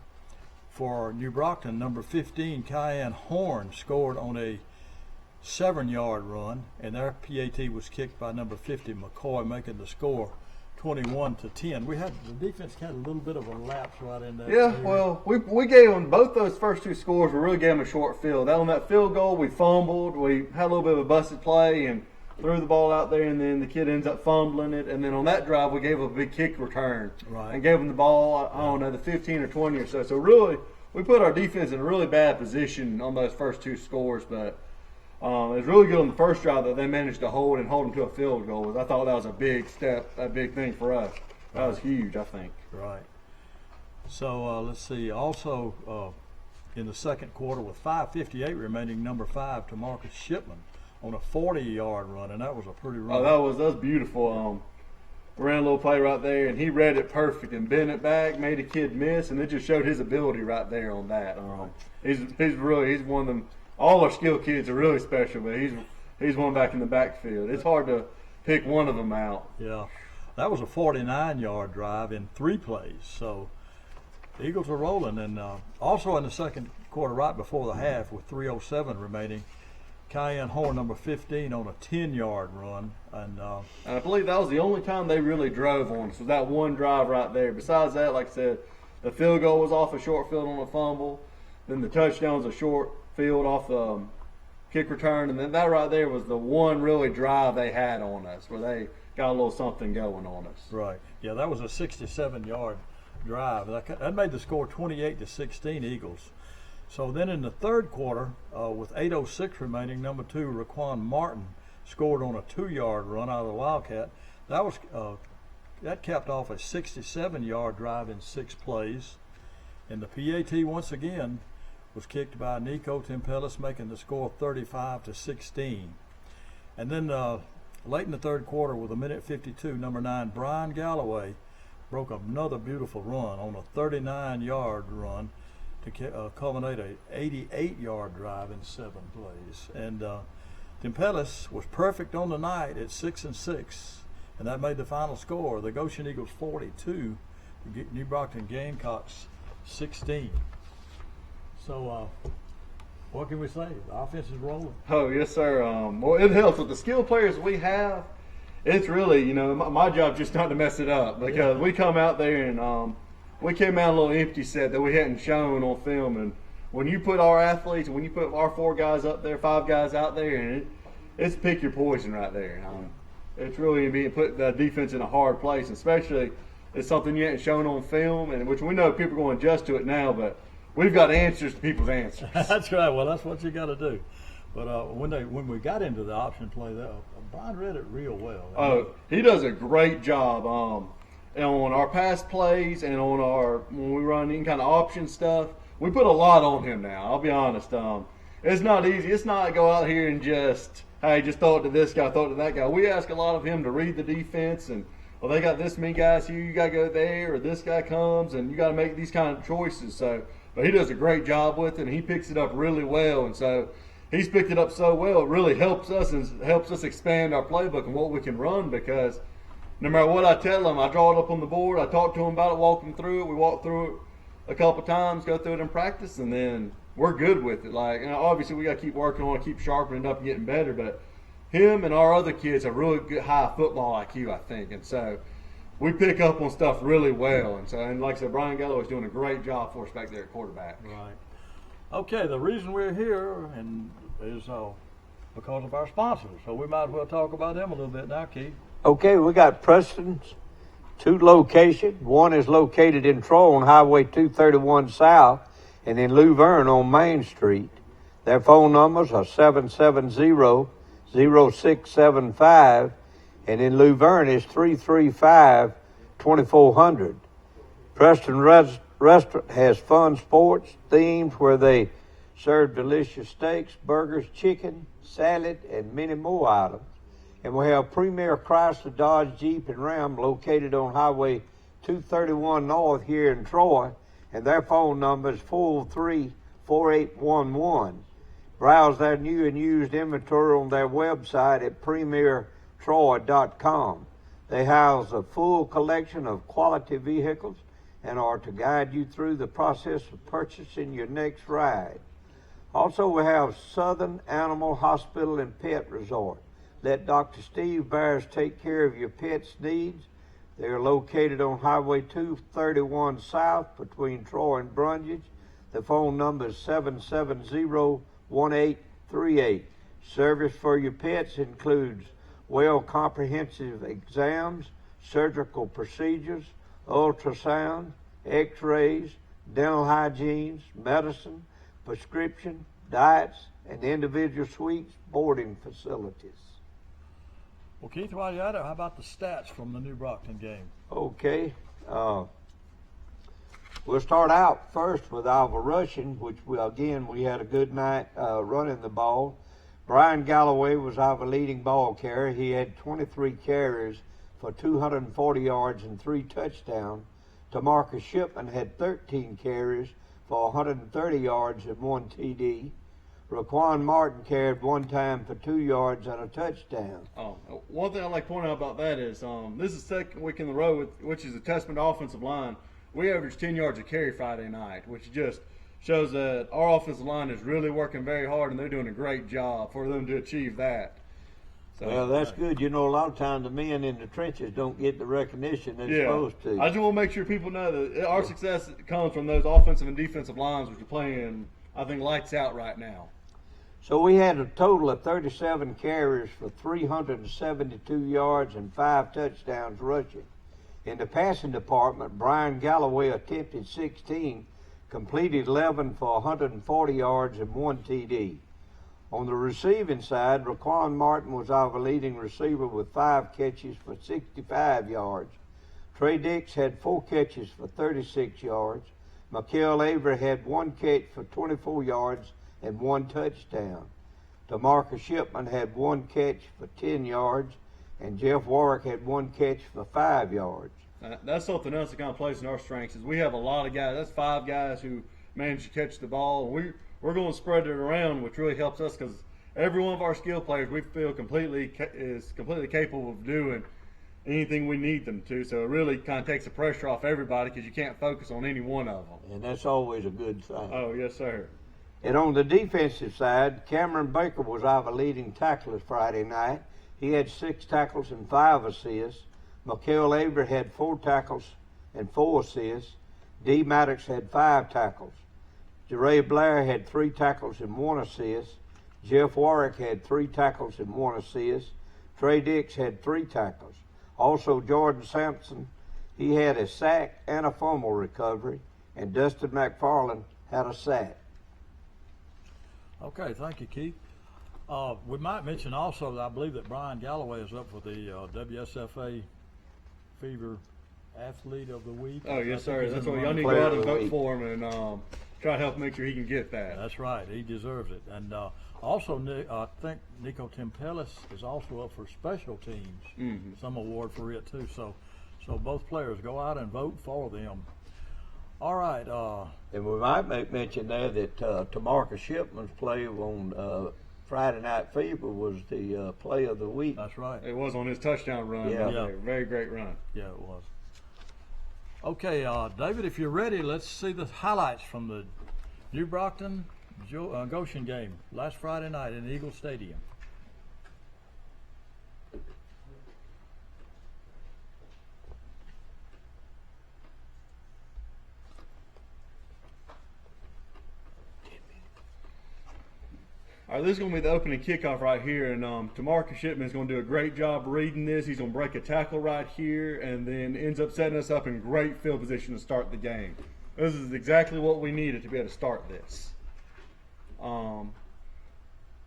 for New Brockton, number 15, Cayenne Horn, scored on a 7-yard run, and their PAT was kicked by number 50, McCoy, making the score 21-10. We had the defense had a little bit of a lapse right in there. Yeah, well, we gave them both those first 2 scores. We really gave them a short field. On that field goal, we fumbled. We had a little bit of a busted play and threw the ball out there, and then the kid ends up fumbling it. And then on that drive, we gave them a big kick return and gave them the ball. I don't know, the 15 or 20 or so. So really, we put our defense in a really bad position on those first 2 scores, but. It was really good on the first drive that they managed to hold them to a field goal. I thought that was a big step, a big thing for us. That was huge, I think. Right. So let's see. Also, in the second quarter, with 5:58 remaining, number 5, Tamarcus Shipman, on a 40-yard run, and that was a pretty run. Oh, that was beautiful. Ran a little play right there, and he read it perfect and bent it back, made a kid miss, and it just showed his ability right there on that. He's one of them. All our skill kids are really special, but he's one back in the backfield. It's hard to pick one of them out. Yeah, that was a 49-yard drive in 3 plays. So the Eagles are rolling. And also in the second quarter, right before the half, with 3:07 remaining, Cayenne Horn, number 15, on a 10-yard run. And I believe that was the only time they really drove on us, was that one drive right there. Besides that, like I said, the field goal was off a short field on a fumble. Then the touchdown was a short field off the kick return, and then that right there was the one really drive they had on us, where they got a little something going on us. Right. Yeah, that was a 67-yard drive. That made the score 28-16 Eagles. So then in the third quarter, with 8:06 remaining, number 2, Raquan Martin, scored on a 2-yard run out of the Wildcat. That capped off a 67-yard drive in 6 plays. And the PAT once again was kicked by Nico Tempelis, making the score 35-16. And then late in the third quarter, with 1:52, number 9, Brian Galloway, broke another beautiful run on a 39-yard run to culminate an 88-yard drive in 7 plays. And Tempelis was perfect on the night at 6-6, and that made the final score. The Goshen Eagles 42, New Brockton Gamecocks 16. So, what can we say? The offense is rolling. Oh, yes, sir. Well, it helps with the skill players we have. It's really, my job just not to mess it up, because we come out there and we came out a little empty set that we hadn't shown on film. And when you put our athletes, when you put our 4 guys up there, 5 guys out there, and it's pick your poison right there. It's really being put the defense in a hard place, especially it's something you hadn't shown on film, and which we know people are going to adjust to it now, but we've got answers to people's answers. That's right. Well, that's what you got to do. But when we got into the option play, Brian read it real well. Oh, he does a great job on our pass plays and when we run any kind of option stuff. We put a lot on him now. I'll be honest. It's not easy. It's not go out here and just throw it to this guy, throw it to that guy. We ask a lot of him to read the defense and, well, they got this many guys here, you got to go there, or this guy comes, and you got to make these kind of choices. So, but he does a great job with it, and he picks it up really well. And so he's picked it up so well, it really helps us and helps us expand our playbook and what we can run, because no matter what I tell him, I draw it up on the board, I talk to him about it, walk him through it. We walk through it a couple times, go through it in practice, and then we're good with it. Obviously we got to keep working on it, keep sharpening it up and getting better, but him and our other kids have really good high football IQ, I think. And so we pick up on stuff really well. And like I said, Brian Galloway's doing a great job for us back there at quarterback. Right. Okay, the reason we're here is because of our sponsors. So we might as well talk about them a little bit now, Keith. Okay, we got Preston's 2 locations. One is located in Troy on Highway 231 South and in Luverne on Main Street. Their phone numbers are 770-0675, and in Luverne is 335-2400. Preston Restaurant has fun sports themes where they serve delicious steaks, burgers, chicken, salad, and many more items. And we have Premier Chrysler, Dodge, Jeep, and Ram located on Highway 231 North here in Troy, and their phone number is 403-4811. Browse their new and used inventory on their website at premiertroy.com. They house a full collection of quality vehicles and are to guide you through the process of purchasing your next ride. Also, we have Southern Animal Hospital and Pet Resort. Let Dr. Steve Bears take care of your pet's needs. They are located on Highway 231 South between Troy and Brundage. The phone number is 770-1838. Service for your pets includes comprehensive exams, surgical procedures, ultrasound, x-rays, dental hygiene, medicine, prescription, diets, and individual suites, boarding facilities. Well, Keith, while you're at it, how about the stats from the New Brockton game? Okay. We'll start out first with our rushing, which we had a good night running the ball. Brian Galloway was our leading ball carrier. He had 23 carries for 240 yards and 3 touchdowns. Tamarcus Shipman had 13 carries for 130 yards and 1 TD. Raquan Martin carried 1 time for 2 yards and a touchdown. One thing I'd like to point out about that is this is the second week in a row, which is a testament to offensive line. We averaged 10 yards a carry Friday night, which just shows that our offensive line is really working very hard, and they're doing a great job for them to achieve that. So, well, that's good. You know, a lot of times the men in the trenches don't get the recognition they're supposed to. I just want to make sure people know that our success comes from those offensive and defensive lines, which are playing, I think, lights out right now. So we had a total of 37 carries for 372 yards and 5 touchdowns rushing. In the passing department, Brian Galloway attempted 16, completed 11 for 140 yards and 1 TD. On the receiving side, Raquan Martin was our leading receiver with 5 catches for 65 yards. Trey Dix had 4 catches for 36 yards. Mikael Avery had 1 catch for 24 yards and 1 touchdown. Tamarcus Shipman had 1 catch for 10 yards, and Jeff Warwick had 1 catch for 5 yards. That's something else that kind of plays in our strengths is we have a lot of guys. That's 5 guys who manage to catch the ball. We're going to spread it around, which really helps us because every one of our skill players we feel is completely capable of doing anything we need them to. So it really kind of takes the pressure off everybody because you can't focus on any one of them. And that's always a good thing. Oh, yes, sir. And on the defensive side, Cameron Baker was our leading tackler Friday night. He had 6 tackles and 5 assists. Mikael Avery had 4 tackles and 4 assists. D. Maddox had 5 tackles. Jeray Blair had 3 tackles and 1 assist. Jeff Warwick had 3 tackles and 1 assist. Trey Dix had 3 tackles. Also, Jordan Sampson, he had a sack and a fumble recovery. And Dustin McFarland had a sack. Okay, thank you, Keith. We might mention also that I believe that Brian Galloway is up for the WSFA Fever Athlete of the Week. Oh, yes, sir. That's what y'all need to go out and vote for him and try to help make sure he can get that. That's right. He deserves it. And also, I think Nico Tempelis is also up for special teams, some award for it too. So both players go out and vote for them. All right. And we might mention there that Tamarcus Shipman's play on Friday Night Fever was the play of the week. That's right. It was on his touchdown run. Yeah. Very great run. Yeah, it was. Okay, David, if you're ready, let's see the highlights from the New Brockton Goshen game last Friday night in Eagle Stadium. All right, this is going to be the opening kickoff right here, and Tamarcus Shipman is going to do a great job reading this. He's going to break a tackle right here, and then ends up setting us up in great field position to start the game. This is exactly what we needed to be able to start this.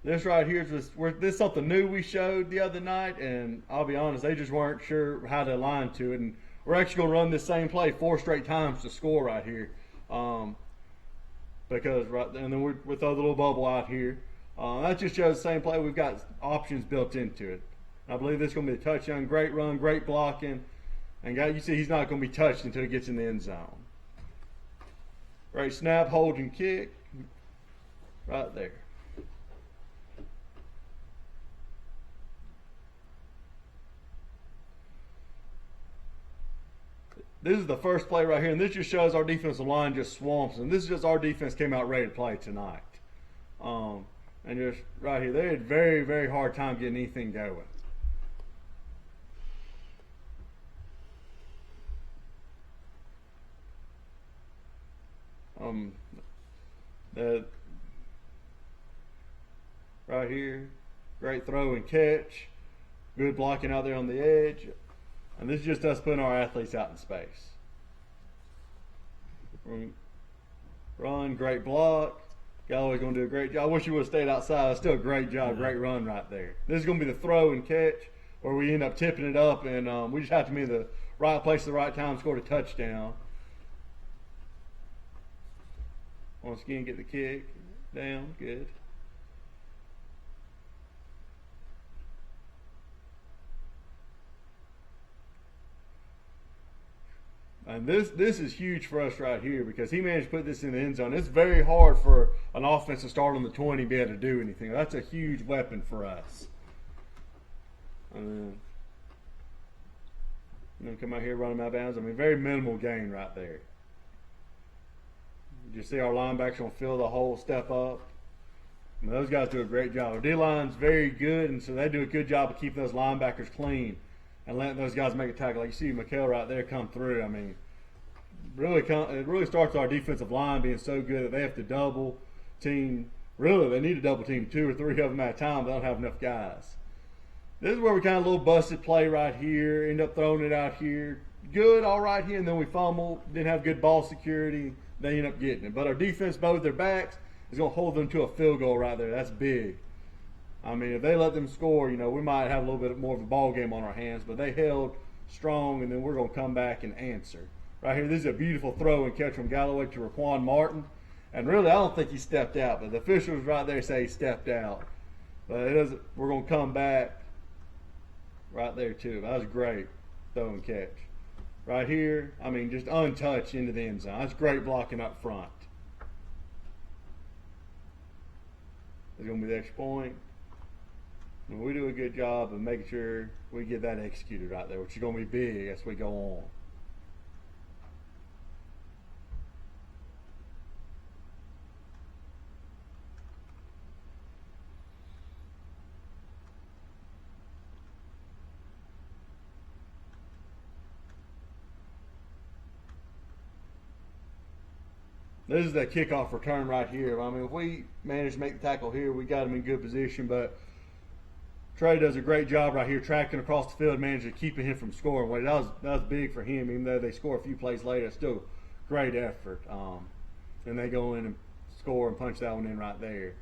This right here is this something new we showed the other night, and I'll be honest, they just weren't sure how to align to it. And we're actually going to run this same play 4 straight times to score right here, and then we throw the little bubble out here. That just shows the same play. We've got options built into it. I believe this is going to be a touchdown. Great run, great blocking. And you see he's not going to be touched until he gets in the end zone. Great snap, hold, and kick. Right there. This is the first play right here, and this just shows our defensive line just swamps. And this is just our defense came out ready to play tonight. And just right here, they had a very, very hard time getting anything going. Right here, great throw and catch, good blocking out there on the edge, and this is just us putting our athletes out in space. Run, great block. Galloway's going to do a great job. I wish he would have stayed outside. It's still a great job, great run right there. This is going to be the throw and catch where we end up tipping it up, and we just have to be in the right place at the right time, scored a touchdown. Once again, get the kick down, good. And this is huge for us right here because he managed to put this in the end zone. It's very hard for an offense to start on the 20 and be able to do anything. That's a huge weapon for us. And then come out here, run him out of bounds. I mean, very minimal gain right there. You see our linebackers going to fill the hole, step up. And those guys do a great job. Our D-line's very good, and so they do a good job of keeping those linebackers clean and letting those guys make a tackle. Like you see McHale right there come through. I mean, it really starts with our defensive line being so good that they have to double team. Really, they need to double team 2 or 3 of them at a time. They don't have enough guys. This is where we kind of a little busted play right here. End up throwing it out here. Good, all right here, and then we fumble. Didn't have good ball security. They end up getting it. But our defense, both their backs, is going to hold them to a field goal right there. That's big. I mean, if they let them score, you know, we might have a little bit more of a ball game on our hands. But they held strong, and then we're going to come back and answer. Right here, this is a beautiful throw and catch from Galloway to Raquan Martin. And really, I don't think he stepped out. But the officials right there say he stepped out. But it doesn't. We're going to come back right there, too. That was great throw and catch. Right here, I mean, just untouched into the end zone. That's great blocking up front. It's going to be the extra point. And we do a good job of making sure we get that executed right there, which is going to be big as we go on. This is that kickoff return right here. I mean, if we manage to make the tackle here, we got him in good position. But Trey does a great job right here, tracking across the field, managing to keeping him from scoring. Well, that was big for him, even though they score a few plays later. It's still great effort. And they go in and score and punch that one in right there.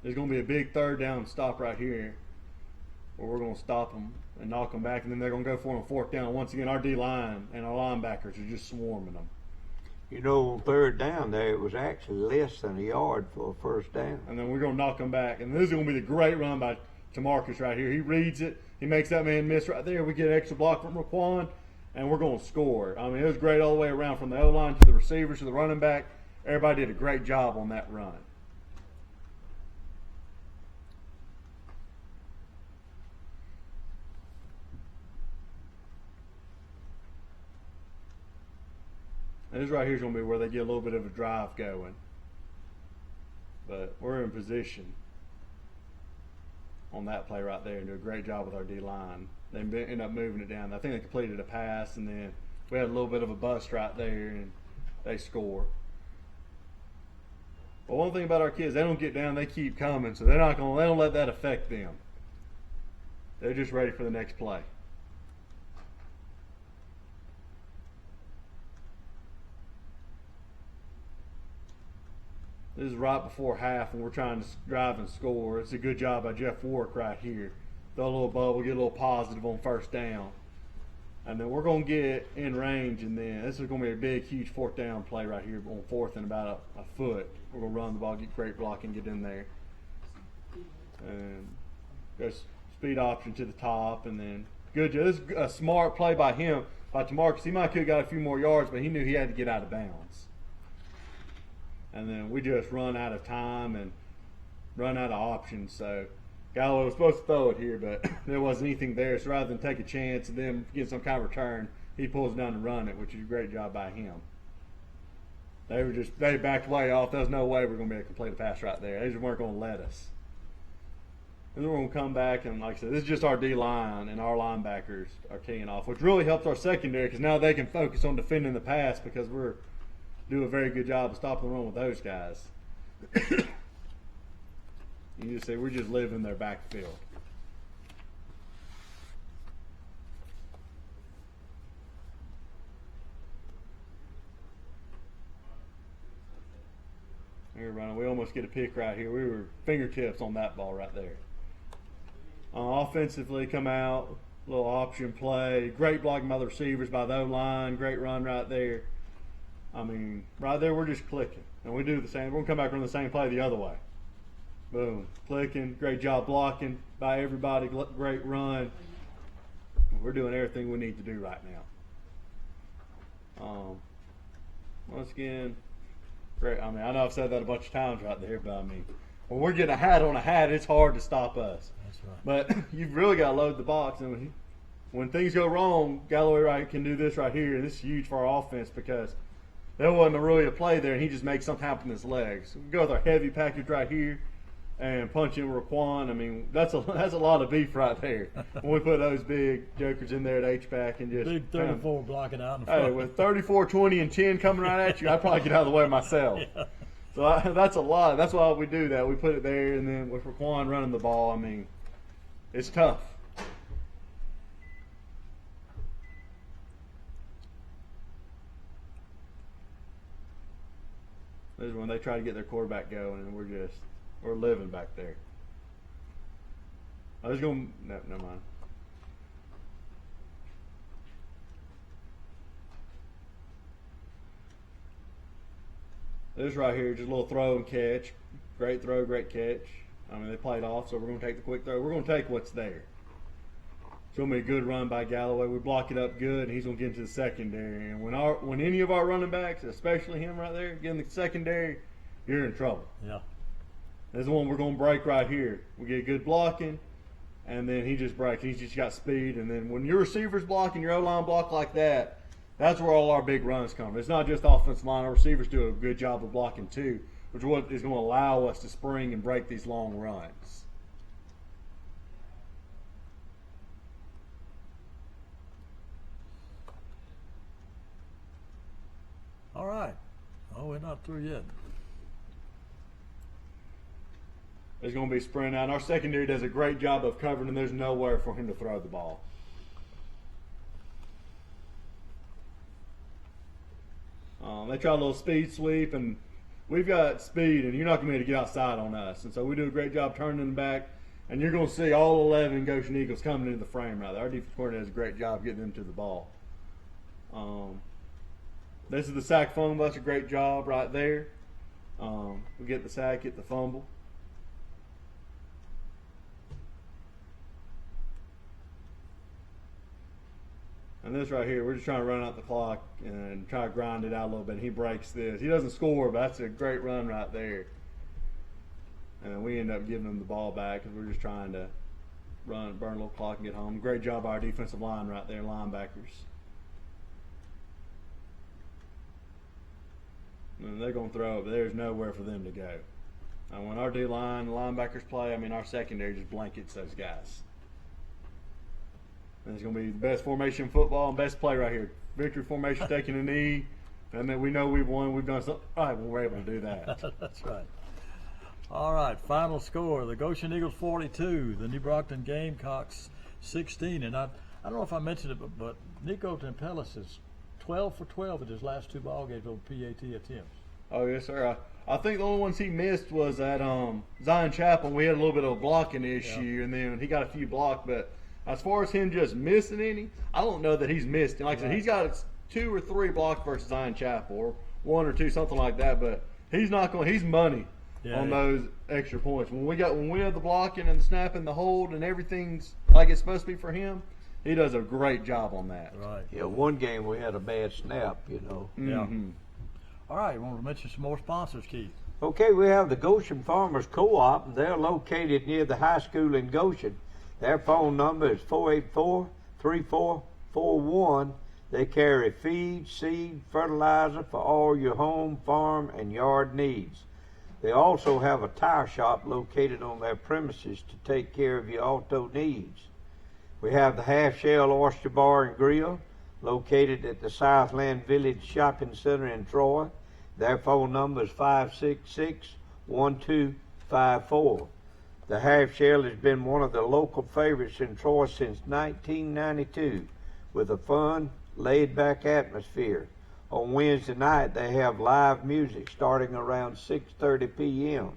There's going to be a big third down stop right here where we're going to stop them and knock them back, and then they're going to go for them on fourth down. Once again, our D-line and our linebackers are just swarming them. You know, on third down there, it was actually less than a yard for a first down. And then we're going to knock them back. And this is going to be the great run by TaMarcus right here. He reads it. He makes that man miss right there. We get an extra block from Raquan, and we're going to score. I mean, it was great all the way around from the O-line to the receivers to the running back. Everybody did a great job on that run. And this right here is going to be where they get a little bit of a drive going. But we're in position on that play right there and do a great job with our D-line. They end up moving it down. I think they completed a pass, and then we had a little bit of a bust right there, and they score. But one thing about our kids, they don't get down, they keep coming, so they don't let that affect them. They're just ready for the next play. This is right before half, and we're trying to drive and score. It's a good job by Jeff Warwick right here. Throw a little bubble, get a little positive on first down. And And then we're going to get in range, and then this is going to be a big, huge fourth down play right here on fourth and about a foot. We're going to run the ball, get great blocking, get in there. And there's speed option to the top, and then good. This is a smart play by him, by Tamarcus. He might have got a few more yards, but he knew he had to get out of bounds. And then we just run out of time and run out of options. So Galloway was supposed to throw it here, but there wasn't anything there. So rather than take a chance and then get some kind of return, he pulls it down and run it, which is a great job by him. They backed way off. There's no way we're going to be able to complete a pass right there. They just weren't going to let us. And then we're going to come back, and like I said, this is just our D-line, and our linebackers are teeing off, which really helps our secondary because now they can focus on defending the pass because we're doing a very good job of stopping the run with those guys. You just say we're just living their backfield. We're running. We almost get a pick right here. We were fingertips on that ball right there. Offensively, come out, little option play. Great blocking by the receivers, by the O-line. Great run right there. I mean, right there we're just clicking. And we do the same. We're going to come back and run the same play the other way. Boom. Clicking. Great job blocking by everybody. Great run. We're doing everything we need to do right now. Once again, great. I mean, I know I've said that a bunch of times right there, but I mean, when we're getting a hat on a hat, it's hard to stop us. That's right. But you've really got to load the box. And when things go wrong, Galloway can do this right here. And this is huge for our offense because there wasn't really a play there, and he just makes something happen with his legs. We go with our heavy package right here and punch in Raquan. I mean, that's a lot of beef right there. When we put those big jokers in there at H-back and just Big 34 blocking out in front. Hey, with 34, 20, and 10 coming right at you, I'd probably get out of the way myself. Yeah. So that's a lot. That's why we do that. We put it there, and then with Raquan running the ball, I mean, it's tough. This is when they try to get their quarterback going, and we're living back there. I was going – no, never mind. This right here, just a little throw and catch. Great throw, great catch. I mean, they played off, so we're going to take the quick throw. We're going to take what's there. It's going to be a good run by Galloway. We block it up good, and he's going to get into the secondary. And when any of our running backs, especially him right there, get in the secondary, you're in trouble. Yeah. This is one we're going to break right here. We get good blocking, and then he just breaks. He's just got speed. And then when your receivers block and your O-line block like that, that's where all our big runs come. It's not just offensive line. Our receivers do a good job of blocking too, which is what is going to allow us to spring and break these long runs. All right. Oh, we're not through yet. There's going to be sprint out. And our secondary does a great job of covering, and there's nowhere for him to throw the ball. They try a little speed sweep, and we've got speed, and you're not going to be able to get outside on us. And so we do a great job turning them back, and you're going to see all 11 Goshen Eagles coming into the frame right there. Our defense coordinator does a great job getting them to the ball. This is the sack fumble. That's a great job right there. We get the sack, get the fumble. And this right here, we're just trying to run out the clock and try to grind it out a little bit. And he breaks this. He doesn't score, but that's a great run right there. And we end up giving him the ball back because we're just trying to burn a little clock and get home. Great job by our defensive line right there, linebackers. And they're going to throw it, but there's nowhere for them to go. And when our D-line linebackers play, I mean, our secondary just blankets those guys. And it's going to be the best formation in football and best play right here. Victory formation, taking a knee, and then we know we've won. We've done something. All right, well, we're able to do that. That's right. All right, final score. The Goshen Eagles 42, the New Brockton Gamecocks 16. And I don't know if I mentioned it, but Nico Tempelis is 12 for 12 in his last two ball games on PAT attempts. Oh, yes, sir. I think the only ones he missed was at Zion Chapel. We had a little bit of a blocking issue, and then he got a few blocked, but as far as him just missing any, I don't know that he's missed. And like I said, he's got 2 or 3 blocks versus Zion Chapel, or 1 or 2, something like that. But he's not going. He's money on those extra points. When we have the blocking and the snapping, the hold, and everything's like it's supposed to be for him, he does a great job on that. Right. Yeah, one game we had a bad snap, you know. Yeah. All right, want to mention some more sponsors, Keith? Okay, we have the Goshen Farmers Co-op, and they're located near the high school in Goshen. Their phone number is 484-3441. They carry feed, seed, fertilizer for all your home, farm, and yard needs. They also have a tire shop located on their premises to take care of your auto needs. We have the Half Shell Oyster Bar and Grill located at the Southland Village Shopping Center in Troy. Their phone number is 566-1254. The Half Shell has been one of the local favorites in Troy since 1992 with a fun, laid-back atmosphere. On Wednesday night, they have live music starting around 6:30 p.m.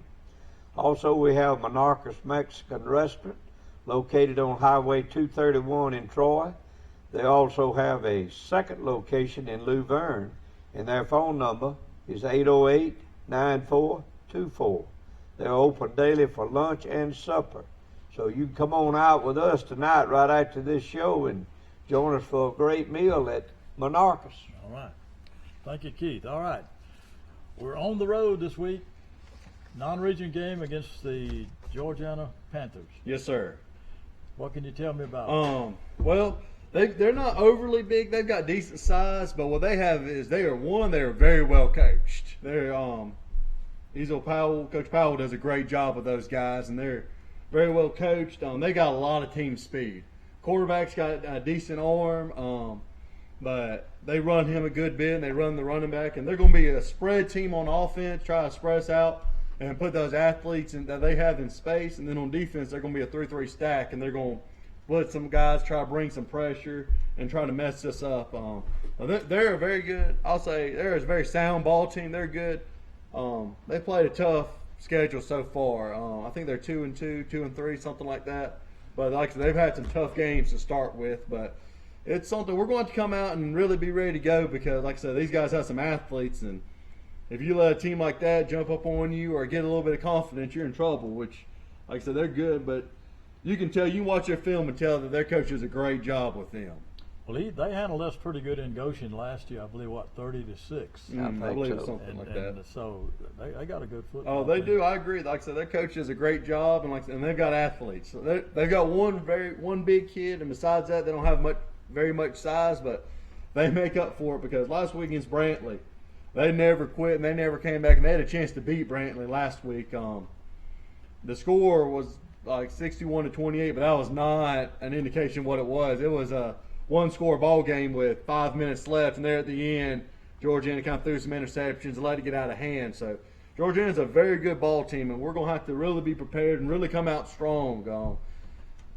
Also, we have Monarchus Mexican Restaurant located on Highway 231 in Troy. They also have a second location in Luverne, and their phone number is 808-9424. They're open daily for lunch and supper. So you can come on out with us tonight right after this show and join us for a great meal at Monarchus. All right. Thank you, Keith. All right. We're on the road this week. Non-region game against the Georgiana Panthers. Yes, sir. What can you tell me about it? Well, they're not overly big. They've got decent size, but what they have is they're very well coached. They're Coach Powell does a great job with those guys, and they're very well coached. They got a lot of team speed. Quarterback's got a decent arm, but they run him a good bit, and they run the running back, and they're going to be a spread team on offense, try to spread us out and put those athletes that they have in space, and then on defense they're going to be a 3-3 stack, and they're going to split some guys, try to bring some pressure, and try to mess us up. They're a very good, I'll say, they're a very sound ball team. They're good. They played a tough schedule so far. I think they're 2-2, 2-3, something like that. But like I said, they've had some tough games to start with. But it's something we're going to come out and really be ready to go because, like I said, these guys have some athletes, and if you let a team like that jump up on you or get a little bit of confidence, you're in trouble. Which, like I said, they're good, but you can watch their film and tell that their coach does a great job with them. Well, they handled us pretty good in Goshen last year. I believe 30-6. I believe so. something like that. And so they got a good football. Oh, they team. do. I agree. Like I said, their coach does a great job, and they've got athletes. So they've got one big kid, and besides that, they don't have very much size, but they make up for it because last week against Brantley, they never quit and they never came back, and they had a chance to beat Brantley last week. The score was like 61-28, but that was not an indication of what it was. It was a one-score ball game with 5 minutes left, and there at the end, Georgiana kind of threw some interceptions and let it get out of hand. So Georgiana's a very good ball team, and we're going to have to really be prepared and really come out strong,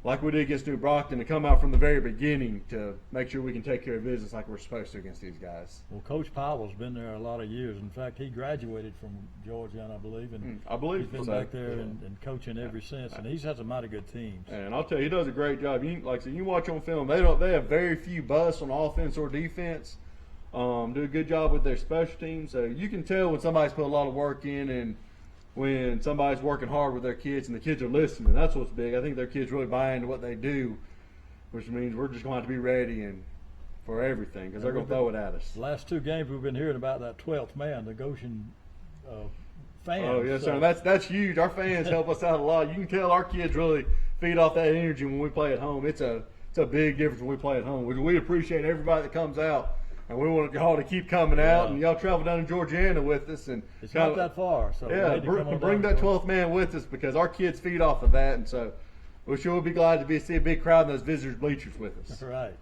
like we did against New Brockton, to come out from the very beginning to make sure we can take care of business like we're supposed to against these guys. Well, Coach Powell's been there a lot of years. In fact, he graduated from Georgiana, I believe, and I believe he's been so. back there and coaching ever since. And he's had some mighty good teams. And I'll tell you, he does a great job. Like I said, you watch on film, they have very few busts on offense or defense. Do a good job with their special teams. So you can tell when somebody's put a lot of work in and when somebody's working hard with their kids and the kids are listening. That's what's big. I think their kids really buy into what they do, which means we're just going to have to be ready and for everything because they're going to throw it at us. The last 2 games we've been hearing about that 12th man, the Goshen fans. Oh, yes, sir. That's huge. Our fans help us out a lot. You can tell our kids really feed off that energy when we play at home. It's a big difference when we play at home. We appreciate everybody that comes out. And we want y'all to keep coming out, and y'all travel down to Georgiana with us. And it's not that far, so bring that 12th man with us because our kids feed off of that, and so we'll sure be glad to see a big crowd in those visitors bleachers with us. Right.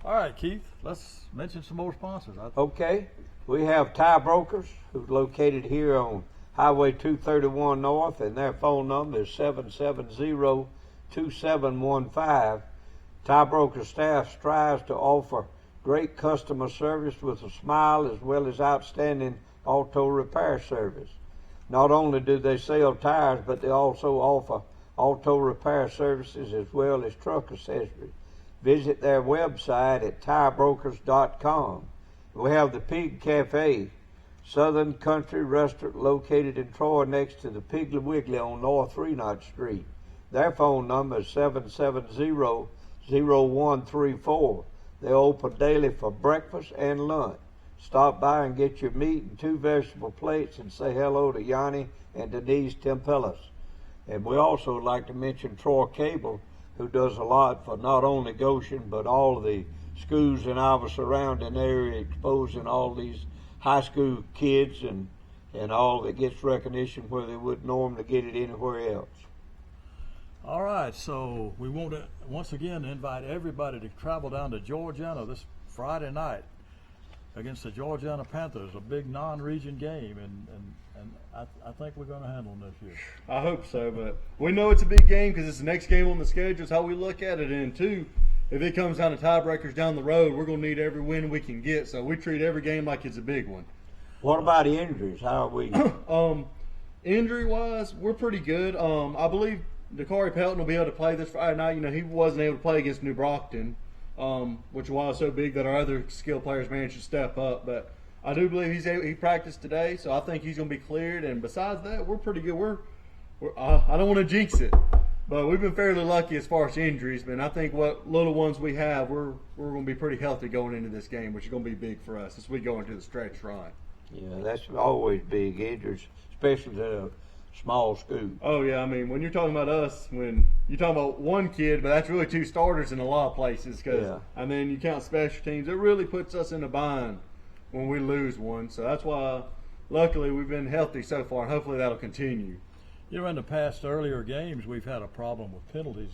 All right, Keith, let's mention some more sponsors. Okay, we have Tie Brokers, who's located here on Highway 231 North, and their phone number is 770-2715. Tie Broker staff strives to offer great customer service with a smile as well as outstanding auto repair service. Not only do they sell tires, but they also offer auto repair services as well as truck accessories. Visit their website at tirebrokers.com. We have the Pig Cafe, Southern Country restaurant located in Troy next to the Piggly Wiggly on North Renot Street. Their phone number is 770-0134. They're open daily for breakfast and lunch. Stop by and get your meat and 2 vegetable plates and say hello to Yanni and Denise Tempelis. And we also would like to mention Troy Cable, who does a lot for not only Goshen, but all the schools in our surrounding area, exposing all these high school kids and all that gets recognition where they wouldn't normally get it anywhere else. All right, so we want to once again invite everybody to travel down to Georgiana this Friday night against the Georgiana Panthers, a big non-region game, and I think we're going to handle them this year. I hope so, but we know it's a big game because it's the next game on the schedule. Is how we look at it. And two, if it comes down to tiebreakers down the road, we're going to need every win we can get. So we treat every game like it's a big one. What about injuries? How are we? Injury-wise, we're pretty good. I believe Dakari Pelton will be able to play this Friday night. You know, he wasn't able to play against New Brockton, which was so big that our other skill players managed to step up. But I do believe he practiced today, so I think he's going to be cleared. And besides that, we're pretty good. I don't want to jinx it, but we've been fairly lucky as far as injuries. But I think what little ones we have, we're going to be pretty healthy going into this game, which is going to be big for us as we go into the stretch run. Yeah, that's always big injuries, especially to small school. Oh, yeah. I mean, when you're talking about us, when you're talking about one kid, but that's really 2 starters in a lot of places. And then you count special teams, it really puts us in a bind when we lose one. So that's why, luckily, we've been healthy so far, and hopefully that'll continue. You know, in the past earlier games, we've had a problem with penalties,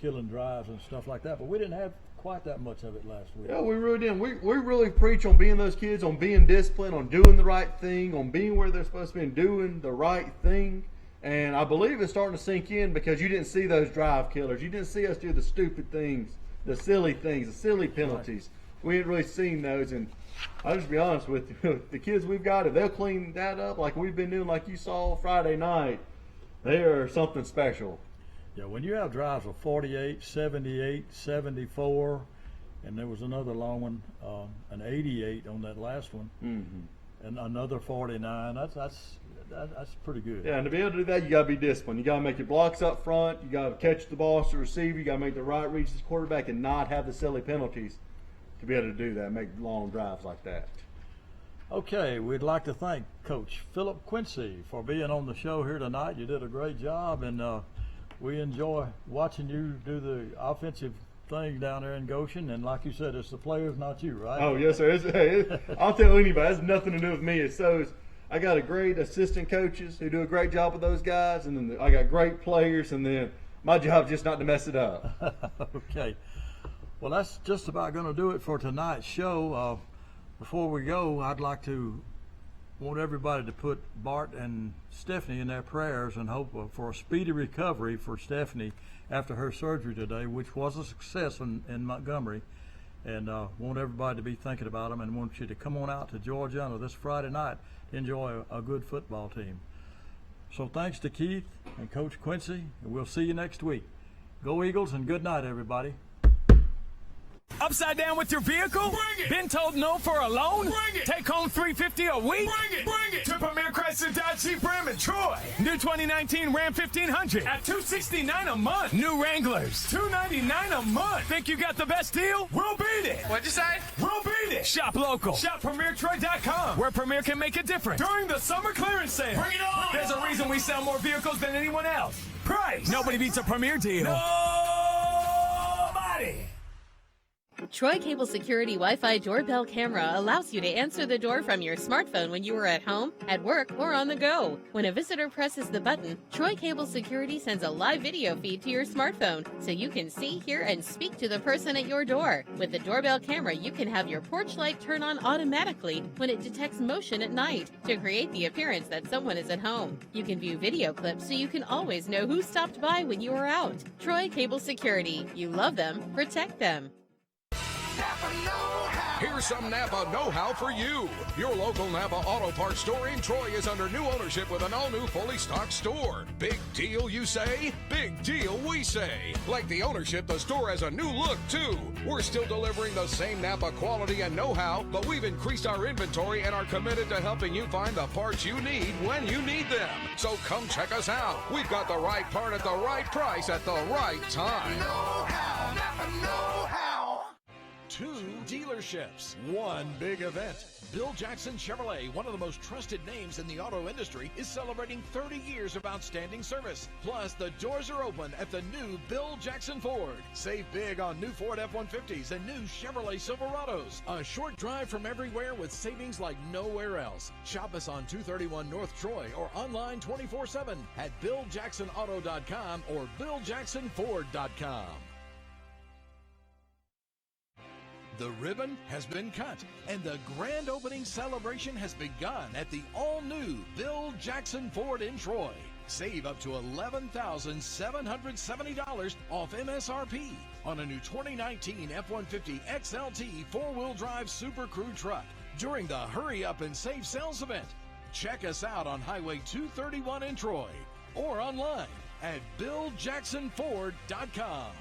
killing drives and stuff like that, but we didn't have quite that much of it last week. Yeah, we really didn't. We really preach on being those kids, on being disciplined, on doing the right thing, on being where they're supposed to be and doing the right thing. And I believe it's starting to sink in because you didn't see those drive killers. You didn't see us do the stupid things, the silly things, the silly penalties. Right. We ain't really seen those. And I'll just be honest with you, the kids we've got, if they'll clean that up like we've been doing, like you saw Friday night, they are something special. Yeah, when you have drives of 48, 78, 74, and there was another long one, an 88 on that last one, and another 49, that's pretty good. Yeah, and to be able to do that, you got to be disciplined. You got to make your blocks up front. You got to catch the ball to receiver. You got to make the right reach as quarterback and not have the silly penalties to be able to do that, make long drives like that. Okay, we'd like to thank Coach Philip Quincy for being on the show here tonight. You did a great job, and we enjoy watching you do the offensive thing down there in Goshen. And like you said, it's the players, not you, right? Oh, yes, sir. I'll tell anybody, it has nothing to do with me. It's those. I got a great assistant coaches who do a great job with those guys, and then I got great players, and then my job is just not to mess it up. Okay. Well, that's just about going to do it for tonight's show. Before we go, I'd like to want everybody to put Bart and Stephanie in their prayers and hope for a speedy recovery for Stephanie after her surgery today, which was a success in Montgomery. And want everybody to be thinking about them, and want you to come on out to Georgiana this Friday night to enjoy a good football team. So thanks to Keith and Coach Quincy, and we'll see you next week. Go Eagles, and good night, everybody. Upside down with your vehicle? Bring it. Been told no for a loan? Bring it. Take home $350 a week? Bring it. Bring it. To Premier Chrysler Dodge Jeep Ram in Troy. New 2019 Ram 1500 at $269 a month. New Wranglers, $299 a month. Think you got the best deal? We'll beat it. What'd you say? We'll beat it. Shop local. Shop PremierTroy.com, where Premier can make a difference during the summer clearance sale. Bring it on. There's a reason we sell more vehicles than anyone else. Price. Nobody beats a Premier deal. Nobody. Troy Cable Security Wi-Fi doorbell camera allows you to answer the door from your smartphone when you are at home, at work, or on the go. When a visitor presses the button, Troy Cable Security sends a live video feed to your smartphone so you can see, hear, and speak to the person at your door. With the doorbell camera, you can have your porch light turn on automatically when it detects motion at night to create the appearance that someone is at home. You can view video clips so you can always know who stopped by when you are out. Troy Cable Security. You love them, protect them. Never know how. Here's some Napa know-how for you. Your local Napa Auto Parts store in Troy is under new ownership with an all-new fully stocked store. Big deal, you say? Big deal, we say. Like the ownership, the store has a new look, too. We're still delivering the same Napa quality and know-how, but we've increased our inventory and are committed to helping you find the parts you need when you need them. So come check us out. We've got the right part at the right price at the right time. Know-how, Napa know-how. 2 dealerships, 1 big event. Bill Jackson Chevrolet, one of the most trusted names in the auto industry, is celebrating 30 years of outstanding service. Plus, the doors are open at the new Bill Jackson Ford. Save big on new Ford F-150s and new Chevrolet Silverados. A short drive from everywhere with savings like nowhere else. Shop us on 231 North Troy or online 24/7 at BillJacksonAuto.com or BillJacksonFord.com. The ribbon has been cut, and the grand opening celebration has begun at the all-new Bill Jackson Ford in Troy. Save up to $11,770 off MSRP on a new 2019 F-150 XLT 4-wheel drive Super Crew truck during the Hurry Up and Save sales event. Check us out on Highway 231 in Troy or online at BillJacksonFord.com.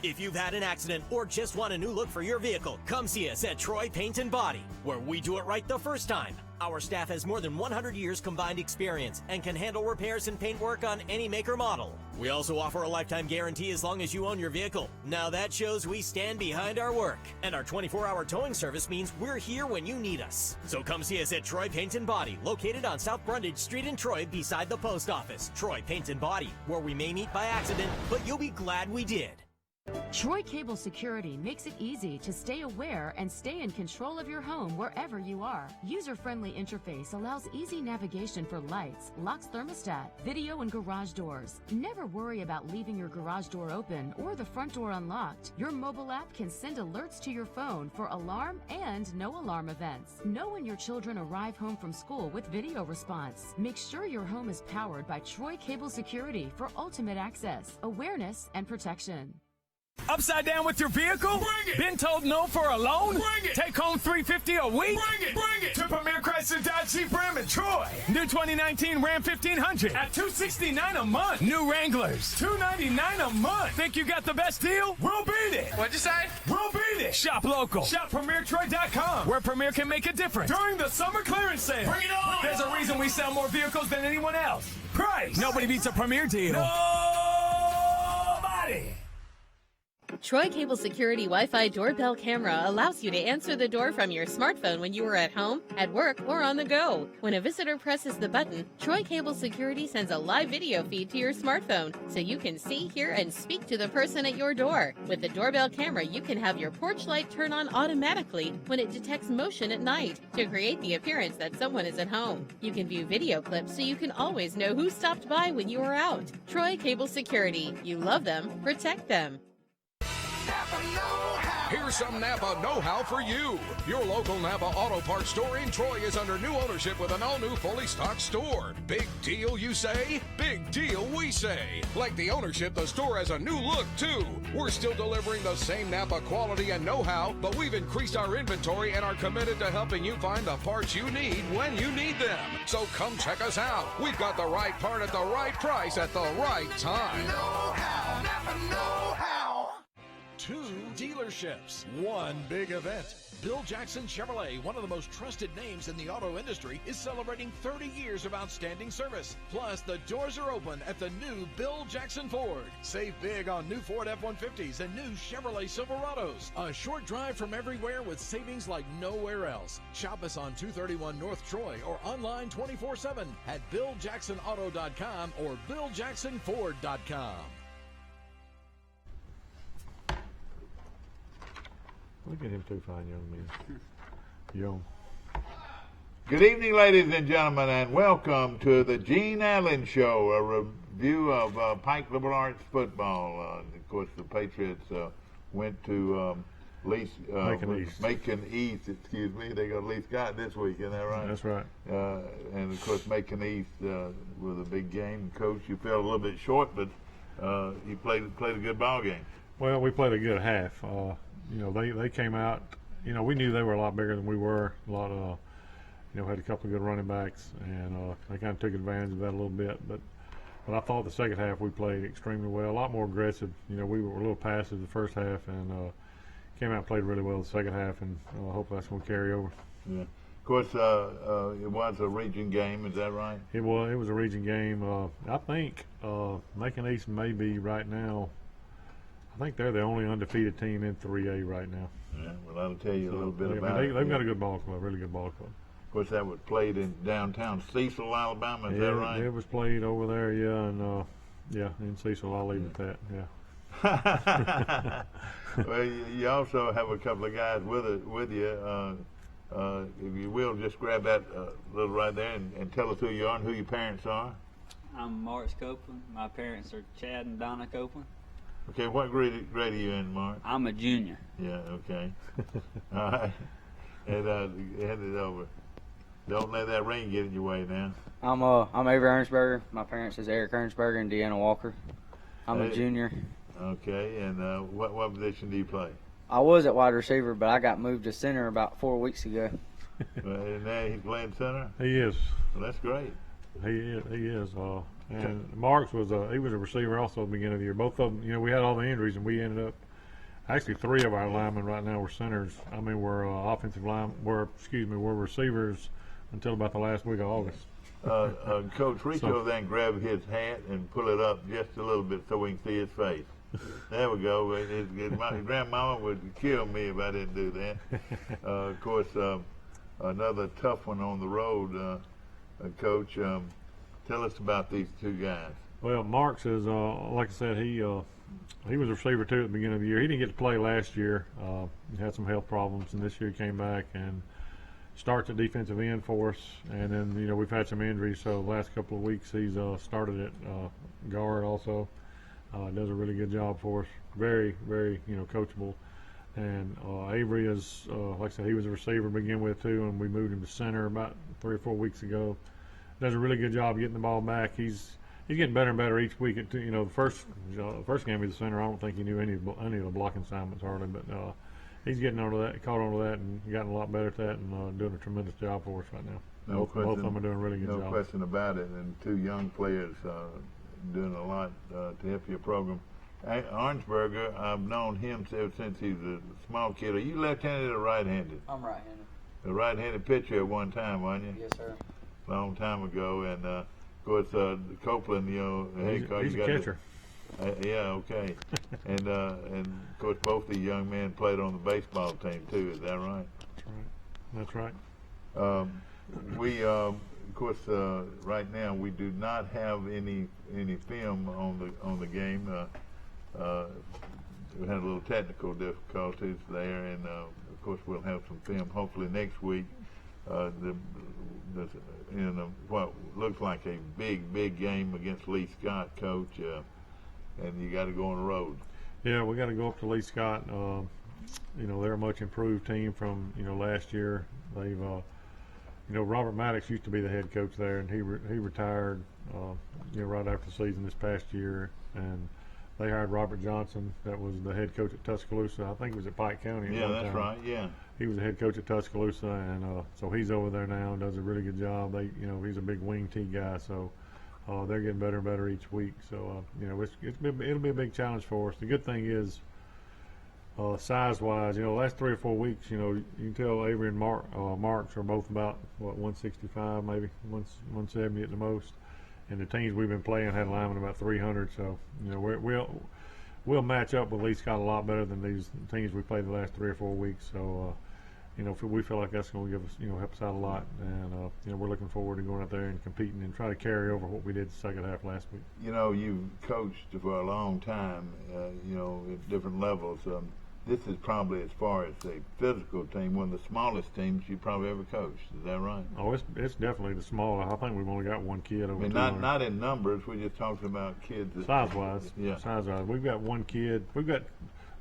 If you've had an accident or just want a new look for your vehicle, come see us at Troy Paint and Body, where we do it right the first time. Our staff has more than 100 years combined experience and can handle repairs and paint work on any make or model. We also offer a lifetime guarantee as long as you own your vehicle. Now that shows we stand behind our work. And our 24-hour towing service means we're here when you need us. So come see us at Troy Paint and Body, located on South Brundage Street in Troy beside the post office. Troy Paint and Body, where we may meet by accident, but you'll be glad we did. Troy Cable Security makes it easy to stay aware and stay in control of your home wherever you are. User-friendly interface allows easy navigation for lights, locks thermostat, video and garage doors. Never worry about leaving your garage door open or the front door unlocked. Your mobile app can send alerts to your phone for alarm and no alarm events. Know when your children arrive home from school with video response. Make sure your home is powered by Troy Cable Security for ultimate access, awareness, and protection. Upside down with your vehicle? Bring it! Been told no for a loan? Bring it! Take home $350 a week? Bring it! Bring it! To Premier Chrysler Dodge Jeep Ram in Troy. New 2019 Ram 1500 at $269 a month. New Wranglers, $299 a month. Think you got the best deal? We'll beat it. What'd you say? We'll beat it. Shop local. Shop PremierTroy.com, where Premier can make a difference during the summer clearance sale. Bring it on! There's a reason we sell more vehicles than anyone else. Price. Nobody beats a Premier deal. Nobody. Troy Cable Security Wi-Fi doorbell camera allows you to answer the door from your smartphone when you are at home, at work, or on the go. When a visitor presses the button, Troy Cable Security sends a live video feed to your smartphone so you can see, hear, and speak to the person at your door. With the doorbell camera, you can have your porch light turn on automatically when it detects motion at night to create the appearance that someone is at home. You can view video clips so you can always know who stopped by when you are out. Troy Cable Security. You love them, protect them. Here's some Napa know-how for you. Your local Napa Auto Parts store in Troy is under new ownership with an all-new fully stocked store. Big deal, you say? Big deal, we say. Like the ownership, the store has a new look, too. We're still delivering the same Napa quality and know-how, but we've increased our inventory and are committed to helping you find the parts you need when you need them. So come check us out. We've got the right part at the right price at the right time. Know-how, Napa know-how. 2 dealerships, 1 big event. Bill Jackson Chevrolet, one of the most trusted names in the auto industry, is celebrating 30 years of outstanding service. Plus, the doors are open at the new Bill Jackson Ford. Save big on new Ford F-150s and new Chevrolet Silverados. A short drive from everywhere with savings like nowhere else. Shop us on 231 North Troy or online 24/7 at BillJacksonAuto.com or BillJacksonFord.com. Look at him, two fine young men. Young. Good evening, ladies and gentlemen, and welcome to the Gene Allen Show, a review of Pike Liberal Arts football. Of course, the Patriots went to Macon East. Excuse me. They got Lee Scott this week, isn't that right? That's right. And of course, Macon East was a big game. Coach, you fell a little bit short, but you played a good ball game. Well, we played a good half. they came out. We knew they were a lot bigger than we were. A lot of had a couple of good running backs, and they kind of took advantage of that a little bit. But I thought the second half we played extremely well, a lot more aggressive. We were a little passive the first half, and came out and played really well the second half, and hopefully that's going to carry over. Yeah. Of course, it was a region game. Is that right? It was a region game. I think Macon East may be right now. I think they're the only undefeated team in 3A right now. Yeah. Well, that'll tell you a little bit about it. They've got a good ball club, really good ball club. Of course, that was played in downtown Cecil, Alabama. Is that right? It was played over there, and in Cecil. I'll leave it at that. Yeah. Well, you also have a couple of guys with you. If you will, just grab that little right there and tell us who you are and who your parents are. I'm Morris Copeland. My parents are Chad and Donna Copeland. Okay, what grade are you in, Mark? I'm a junior. Yeah, okay. All right. And hand it over. Don't let that ring get in your way now. I'm Avery Ernsberger. My parents is Eric Ernsberger and Deanna Walker. I'm a junior. Okay, and what position do you play? I was at wide receiver, but I got moved to center about 4 weeks ago. And now he's playing center? He is. Well, that's great. He is. And Marks was a receiver also at the beginning of the year. Both of them, we had all the injuries, and we ended up actually 3 of our linemen right now were centers. I mean, we're offensive line. We're receivers until about the last week of August. Coach, reach over there and grab his hat and pull it up just a little bit so we can see his face. There we go. My grandmama would kill me if I didn't do that. Of course, another tough one on the road. Coach, tell us about these two guys. Well, Marks is, like I said, he was a receiver too at the beginning of the year. He didn't get to play last year. He had some health problems, and this year he came back and starts at defensive end for us. And then, we've had some injuries, so the last couple of weeks he's started at guard also. Does a really good job for us. Very, very, coachable. And Avery is, like I said, he was a receiver to begin with too, and we moved him to center about 3 or 4 weeks ago. Does a really good job getting the ball back. He's getting better and better each week. The first game he was the center. I don't think he knew any of the blocking assignments hardly, but he's getting caught onto that, and gotten a lot better at that, and doing a tremendous job for us right now. Both of them are doing a really good job. No question about it. And two young players doing a lot to help your program. Arnsberger, I've known him ever since he's a small kid. Are you left-handed or right-handed? I'm right-handed. A right-handed pitcher at one time, weren't you? Yes, sir. Long time ago, and of course Copeland, he's a catcher. Yeah, okay. and of course both the young men played on the baseball team too. Is that right? That's right. We of course right now we do not have any film on the game. We had a little technical difficulties there, and of course we'll have some film hopefully next week. What looks like a big game against Lee Scott, Coach, and you got to go on the road. Yeah, we got to go up to Lee Scott. They're a much improved team from last year. They've Robert Maddox used to be the head coach there, and he retired right after the season this past year, and they hired Robert Johnson, that was the head coach at Tuscaloosa. I think he was at Pike County. Yeah, that's right. Yeah, he was the head coach at Tuscaloosa, and so he's over there now and does a really good job. He's a big wing tee guy, so they're getting better and better each week. So it'll be a big challenge for us. The good thing is, size-wise, the last 3 or 4 weeks, you can tell Avery and Marks are both about 165, maybe 170 at the most. And the teams we've been playing had linemen about 300, so we'll match up with Lee Scott a lot better than these teams we played the last 3 or 4 weeks. So we feel like that's going to give us help us out a lot, and we're looking forward to going out there and competing and try to carry over what we did the second half last week. You've coached for a long time, at different levels. This is probably, as far as a physical team, one of the smallest teams you probably ever coached. Is that right? Oh, it's definitely the smallest. I think we've only got one kid over 200. Not in numbers. We're just talking about kids. Size-wise. Yeah. Size-wise. We've got one kid. We've got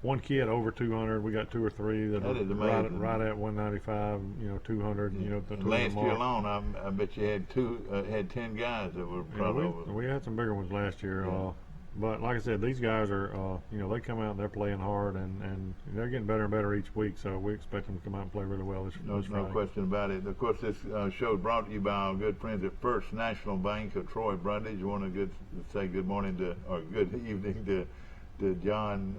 one kid over 200. We got 2 or 3 that is are right at 195. 200. Yeah. Last year alone, I bet you had 10 guys that were probably over. We had some bigger ones last year. Yeah. But like I said, these guys are, they come out and they're playing hard, and they're getting better and better each week. So we expect them to come out and play really well this No Friday. question about it. Of course, this show is brought to you by our good friends at First National Bank of Troy Brundage. I want to say good morning or good evening to John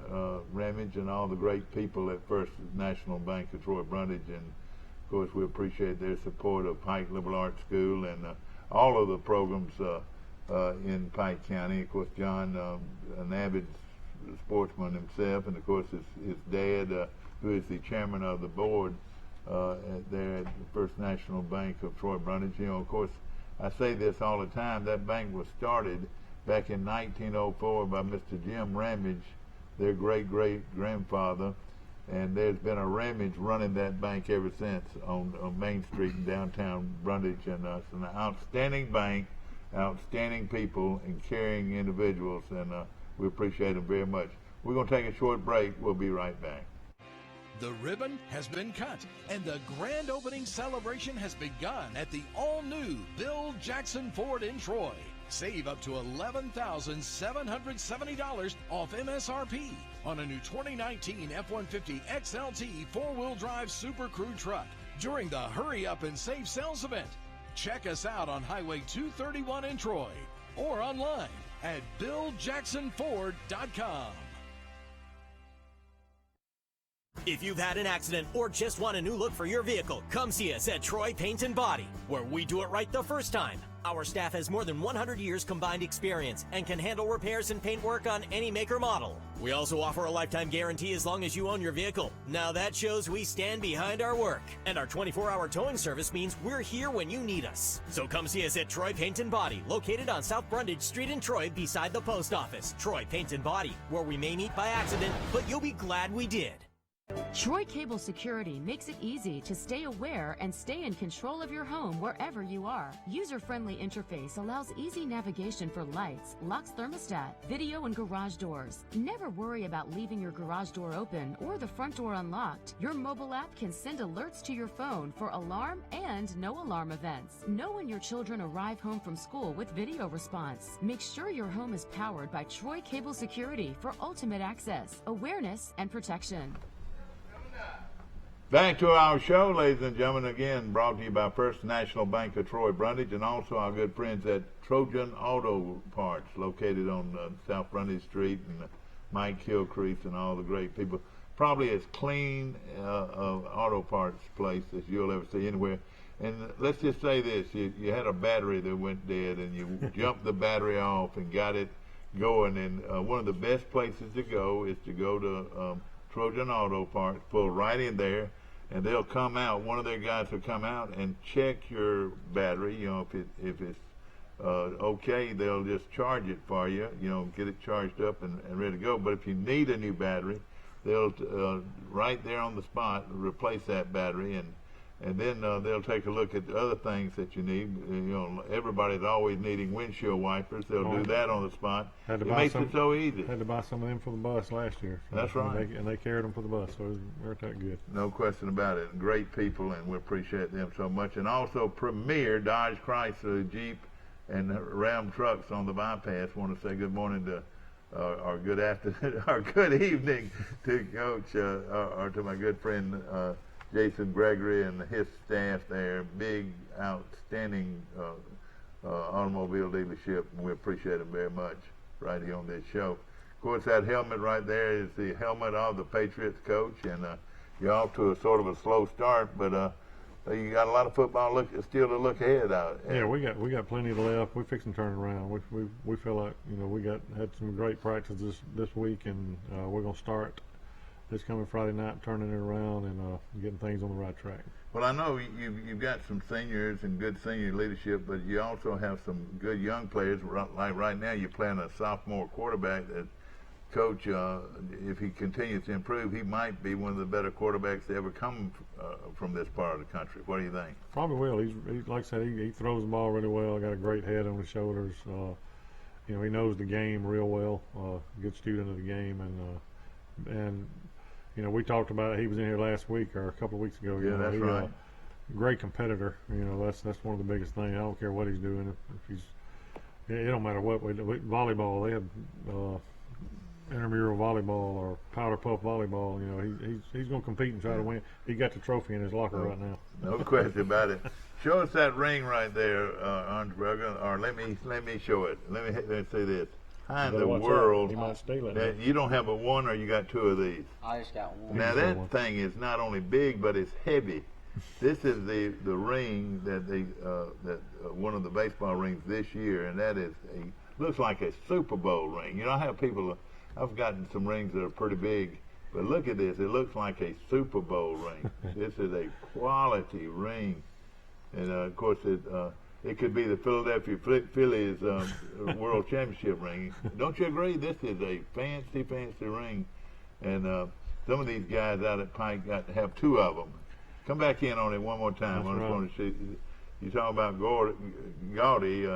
Ramage and all the great people at First National Bank of Troy Brundage. And of course, we appreciate their support of Pike Liberal Arts School and all of the programs in Pike County. Of course, John, an avid sportsman himself, and of course his dad, who is the chairman of the board there at First National Bank of Troy Brundage. Of course, I say this all the time, that bank was started back in 1904 by Mr. Jim Ramage, their great-great-grandfather, and there's been a Ramage running that bank ever since on Main Street in downtown Brundage, and it's an outstanding bank, outstanding people, and caring individuals, and we appreciate them very much. We're going to take a short break. We'll be right back. The ribbon has been cut, and the grand opening celebration has begun at the all-new Bill Jackson Ford in Troy. Save up to $11,770 off MSRP on a new 2019 F-150 XLT four-wheel drive Super Crew truck during the Hurry Up and Save sales event. Check us out on Highway 231 in Troy or online at BillJacksonFord.com. If you've had an accident or just want a new look for your vehicle, come see us at Troy Paint and Body, where we do it right the first time. Our staff has more than 100 years combined experience and can handle repairs and paint work on any make or model. We also offer a lifetime guarantee as long as you own your vehicle. Now that shows we stand behind our work. And our 24-hour towing service means we're here when you need us. So come see us at Troy Paint and Body, located on South Brundage Street in Troy beside the post office. Troy Paint and Body, where we may meet by accident, but you'll be glad we did. Troy Cable Security makes it easy to stay aware and stay in control of your home wherever you are. User-friendly interface allows easy navigation for lights, locks thermostat, video, and garage doors. Never worry about leaving your garage door open or the front door unlocked. Your mobile app can send alerts to your phone for alarm and no alarm events. Know when your children arrive home from school with video response. Make sure your home is powered by Troy Cable Security for ultimate access, awareness, and protection. Back to our show, ladies and gentlemen, again brought to you by First National Bank of Troy Brundage and also our good friends at Trojan Auto Parts, located on South Brundage Street, and Mike Hillcrease and all the great people. Probably as clean auto parts place as you'll ever see anywhere. And let's just say this, you had a battery that went dead and you jumped the battery off and got it going, and one of the best places to go is to go to Trojan Auto Parts, pull right in there, and they'll come out. One of their guys will come out and check your battery. If it's okay, they'll just charge it for you. Get it charged up and ready to go. But if you need a new battery, they'll right there on the spot replace that battery, and then they'll take a look at the other things that you need. Everybody's always needing windshield wipers. They'll do that on the spot. It makes it so easy. Had to buy some of them for the bus last year. So that's right. And they carried them for the bus, so it worked out good. No question about it. Great people, and we appreciate them so much. And also Premier Dodge Chrysler Jeep and Ram trucks on the bypass. Want to say good morning to or good afternoon or good evening to Coach or to my good friend Jason Gregory and his staff there. Big, outstanding automobile dealership, and we appreciate them very much right here on this show. Of course, that helmet right there is the helmet of the Patriots coach, and you're off to a sort of a slow start, but you got a lot of football still to look ahead out. Yeah, we got plenty left. We're fixing to turn it around. We feel like we had some great practices this week, and we're gonna start this coming Friday night, turning it around and getting things on the right track. Well, I know you've got some seniors and good senior leadership, but you also have some good young players. Like right now, you're playing a sophomore quarterback that, Coach, if he continues to improve, he might be one of the better quarterbacks to ever come from this part of the country. What do you think? Probably will. He's like I said, he throws the ball really well. Got a great head on his shoulders. He knows the game real well. Good student of the game, and we talked about it. He was in here last week or a couple of weeks ago. Yeah, that's right. Great competitor. That's one of the biggest things. I don't care what he's doing. If he's It don't matter what we do. Volleyball, they had intramural volleyball or powder puff volleyball. You know, he's going to compete and try to win. He got the trophy in his locker right now. No question about it. Show us that ring right there, Arnsberger, or let me show it. Let me see this. How in the world? He might steal it. You don't have a one, or you got two of these? I just got one. Now that thing is not only big, but it's heavy. This is the ring that one of the baseball rings this year, and that is looks like a Super Bowl ring. You know, I have people. I've gotten some rings that are pretty big, but look at this. It looks like a Super Bowl ring. This is a quality ring, and of course it could be the Philadelphia Phillies World Championship ring. Don't you agree? This is a fancy ring, and some of these guys out at Pike got to have two of them. Come back in on it one more time. That's I just right. want to see. You talk about Gaudy.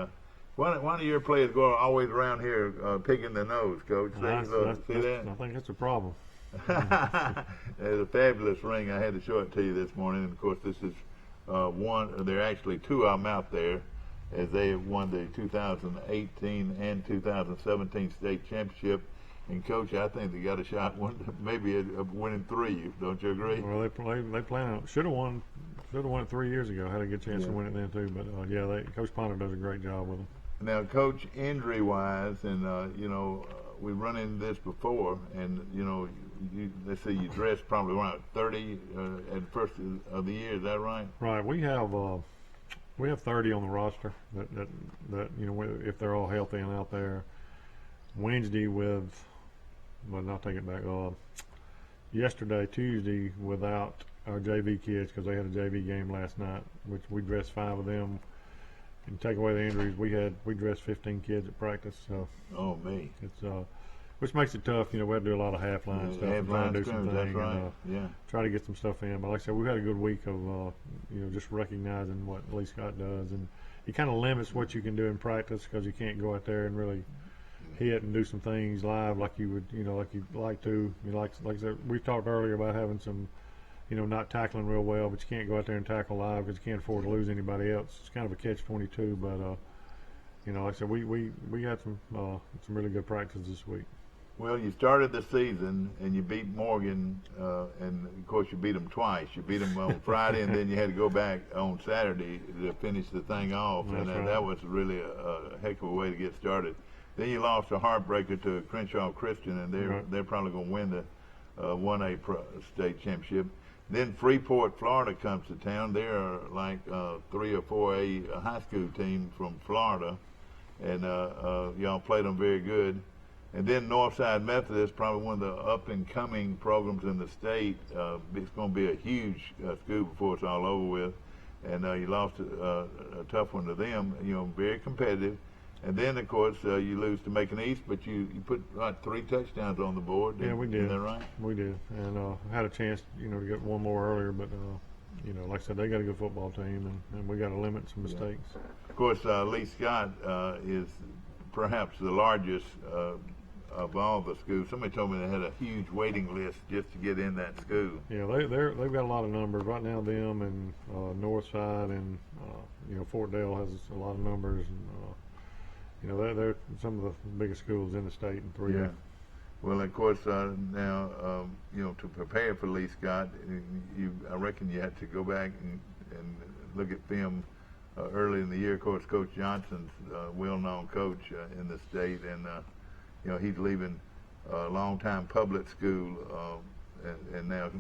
Why do your players go always around here picking their nose, Coach? See that? I think that's a problem. It's a fabulous ring. I had to show it to you this morning. And of course, this is one. There are actually two of them out there, as they have won the 2018 and 2017 state championship. And Coach, I think they got a shot, maybe of winning three. Don't you agree? Well, they plan on should have won it 3 years ago. Had a good chance to win it then too. But Coach Ponder does a great job with them. Now, Coach, injury-wise, and we've run into this before, and let's say you dressed probably around 30 at the first of the year. Is that right? Right. We have 30 on the roster that if they're all healthy and out there. Wednesday I'll take it back. Yesterday, Tuesday, without our JV kids because they had a JV game last night, which we dressed 5 of them. And take away the injuries, we dressed 15 kids at practice. So it's which makes it tough. We had to do a lot of half line stuff and try to do some things. That's right. Try to get some stuff in. But like I said, we've had a good week of just recognizing what Lee Scott does, and he kind of limits what you can do in practice because you can't go out there and really hit and do some things live like you would, like you'd like to. Like I said, we talked earlier about having some, not tackling real well, but you can't go out there and tackle live because you can't afford to lose anybody else. It's kind of a catch-22, but like I said, we had some really good practice this week. Well, you started the season and you beat Morgan, and of course you beat them twice. You beat them on Friday, and then you had to go back on Saturday to finish the thing off. That's and right. That was really a heck of a way to get started. Then you lost a heartbreaker to Crenshaw Christian, and they're probably going to win the 1A state championship. Then Freeport, Florida comes to town. They're like 3 or 4A high school team from Florida, and y'all played them very good. And then Northside Methodist, probably one of the up-and-coming programs in the state. It's going to be a huge school before it's all over with. And you lost a tough one to them, very competitive. And then, of course, you lose to Macon East, but you put like 3 touchdowns on the board. Yeah, we did. Is that right? We did. And had a chance, to get one more earlier, but, like I said, they got a good football team, and we got to limit some mistakes. Of course, Lee Scott is perhaps the largest of all the schools. Somebody told me they had a huge waiting list just to get in that school. Yeah, they've got a lot of numbers right now. Them and Northside and Fort Dale has a lot of numbers, and they're some of the biggest schools in the state in 3A. Yeah. Well, of course, now to prepare for Lee Scott, I reckon you had to go back and look at film early in the year. Of course, Coach Johnson's a well-known coach in the state, and he's leaving a long-time public school, and now it's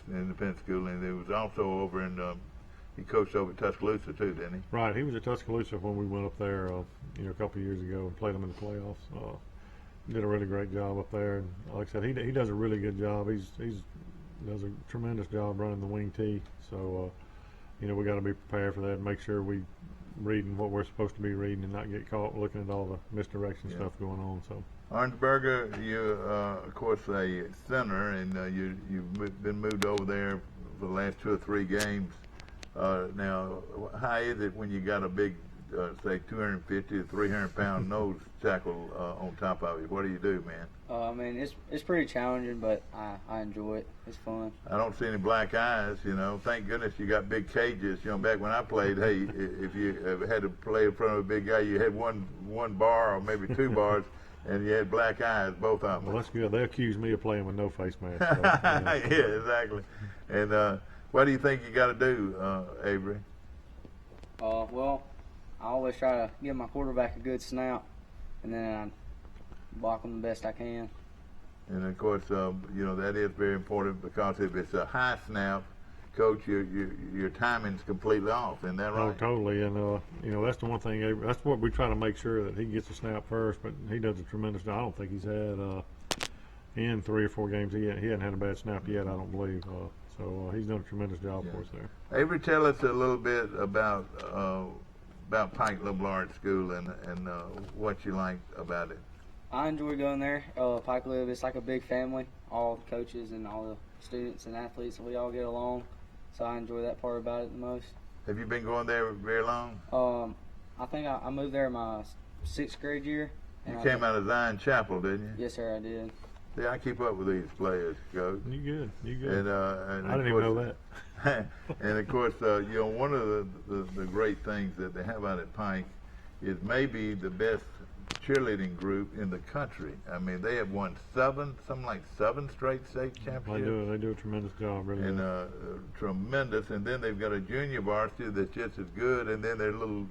an independent school. And it was also over in, he coached over at Tuscaloosa too, didn't he? Right, he was at Tuscaloosa when we went up there, a couple of years ago and played them in the playoffs. Did a really great job up there, and like I said, he does a really good job. He does a tremendous job running the wing tee. So, we got to be prepared for that and make sure we reading what we're supposed to be reading and not get caught looking at all the misdirection stuff going on. So. Arnsberger, you of course a center, and you've been moved over there for the last 2 or 3 games. Now, how is it when you got a big say 250 to 300 pound nose tackle on top of you? What do you do, man? I mean, it's pretty challenging, but I enjoy it. It's fun. I don't see any black eyes, you know. Thank goodness you got big cages. You know, back when I played, hey, if you had to play in front of a big guy, you had one bar or maybe two bars, and you had black eyes, both of them. Well, that's good. They accuse me of playing with no face mask. So, yeah, exactly. And what do you think you got to do, Avery? Well, I always try to give my quarterback a good snap, and then I block them the best I can. And of course, you know, that is very important, because if it's a high snap, Coach, your timing's completely off. Isn't that right? Oh, totally. And you know, that's the one thing. That's what we try to make sure that he gets a snap first. But he does a tremendous job. I don't think he's had in 3 or 4 games. He hadn't had a bad snap yet. I don't believe. So he's done a tremendous job for us there. Avery, tell us a little bit about Pike Liberal Arts School and what you like about it. I enjoy going there. Pike Lib, it's like a big family. All the coaches and all the students and athletes, we all get along. So I enjoy that part about it the most. Have you been going there very long? I think I moved there my 6th grade year. You came out of Zion Chapel, didn't you? Yes, sir, I did. See, I keep up with these players, Coach. You good? You good? And I didn't even know that. And of course, you know, one of the great things that they have out at Pike is maybe the best cheerleading group in the country. I mean, they have won 7 straight state championships. They do a tremendous job, really. And tremendous. And then they've got a junior varsity that's just as good. And then their little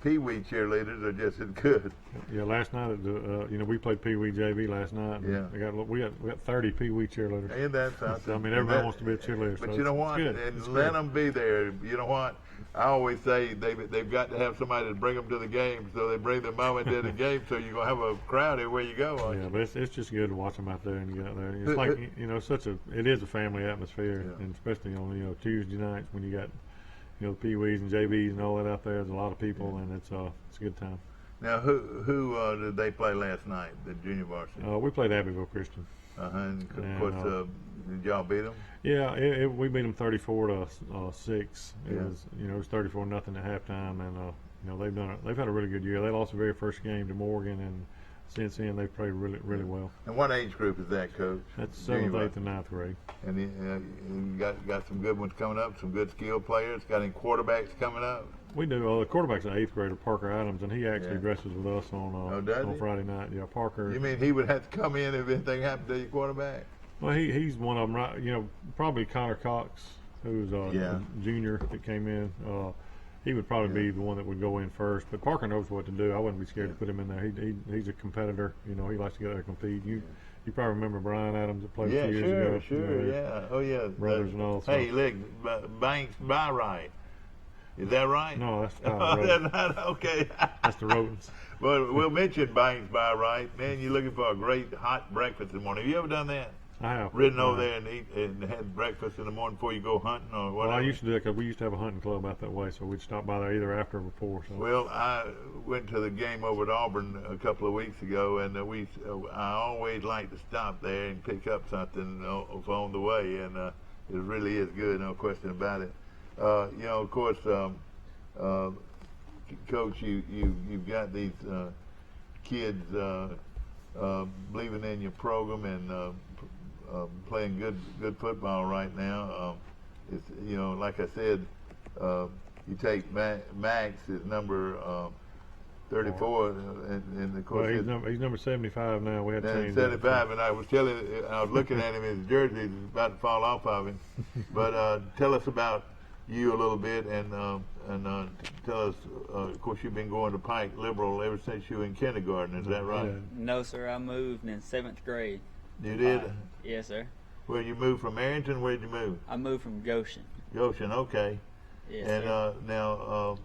Pee-wee cheerleaders are just as good. Yeah, last night at the you know, we played Pee-wee JV last night. And we got 30 Pee-wee cheerleaders. And that's something. I mean, everybody wants to be a cheerleader. But so you know what? It's And it's let good. them be there. You know what? I always say they've got to have somebody to bring them to the game, so they bring their mom and dad to the game, so you're going to have a crowd everywhere you go. Yeah, but it's just good to watch them out there and get out there. It's like, you know, it is a family atmosphere, and especially on, you know, Tuesday nights when you got, you know, Pee-wees and JVs and all that out there. There's a lot of people, and it's a good time. Now, who did they play last night, the junior varsity? We played Abbeville Christian. And of course, did y'all beat them? Yeah, we beat them 34-6. It was, you know, it was 34-0 at halftime, and you know, they've had a really good year. They lost the very first game to Morgan, and since then they've played really well. And what age group is that, Coach? That's 7th, 8th, and 9th grade. And you got some good ones coming up, some good skilled players. Got any quarterbacks coming up? We do. The quarterback's an 8th grader, Parker Adams, and he actually dresses with us on Friday night. Yeah, Parker. You mean he would have to come in if anything happened to your quarterback? Well, he's one of them, right? You know, probably Connor Cox, who's a junior that came in. He would probably be the one that would go in first. But Parker knows what to do. I wouldn't be scared to put him in there. He's a competitor. You know, he likes to get there and compete. You probably remember Brian Adams that played a few years ago. Sure, yeah. Oh, yeah. Brothers and all. So. Hey, look, Banks Byright. Is that right? No, that's not okay. That's the Rotens. Well, we'll mention Banks Byright. Man, you're looking for a great hot breakfast in the morning. Have you ever done that? I have. Ridden over there and eat and had breakfast in the morning before you go hunting or whatever? Well, I used to do that because we used to have a hunting club out that way, so we'd stop by there either after or before. So. Well, I went to the game over at Auburn a couple of weeks ago, and I always like to stop there and pick up something on the way, and it really is good, no question about it. You know, of course, Coach, you've got these kids believing in your program and playing good football right now. It's, you know, like I said, you take Max is number 34, and of course he's number 75 now. We had to change 75, and I was looking at him, his jersey is about to fall off of him. But tell us about you a little bit, and tell us. Of course, you've been going to Pike Liberal ever since you were in kindergarten. Is that right? No, sir. I moved in 7th grade. You did? Yes, sir. Well, you moved from Arrington. Where did you move? I moved from Goshen. Goshen, okay. Yes, and sir. Now,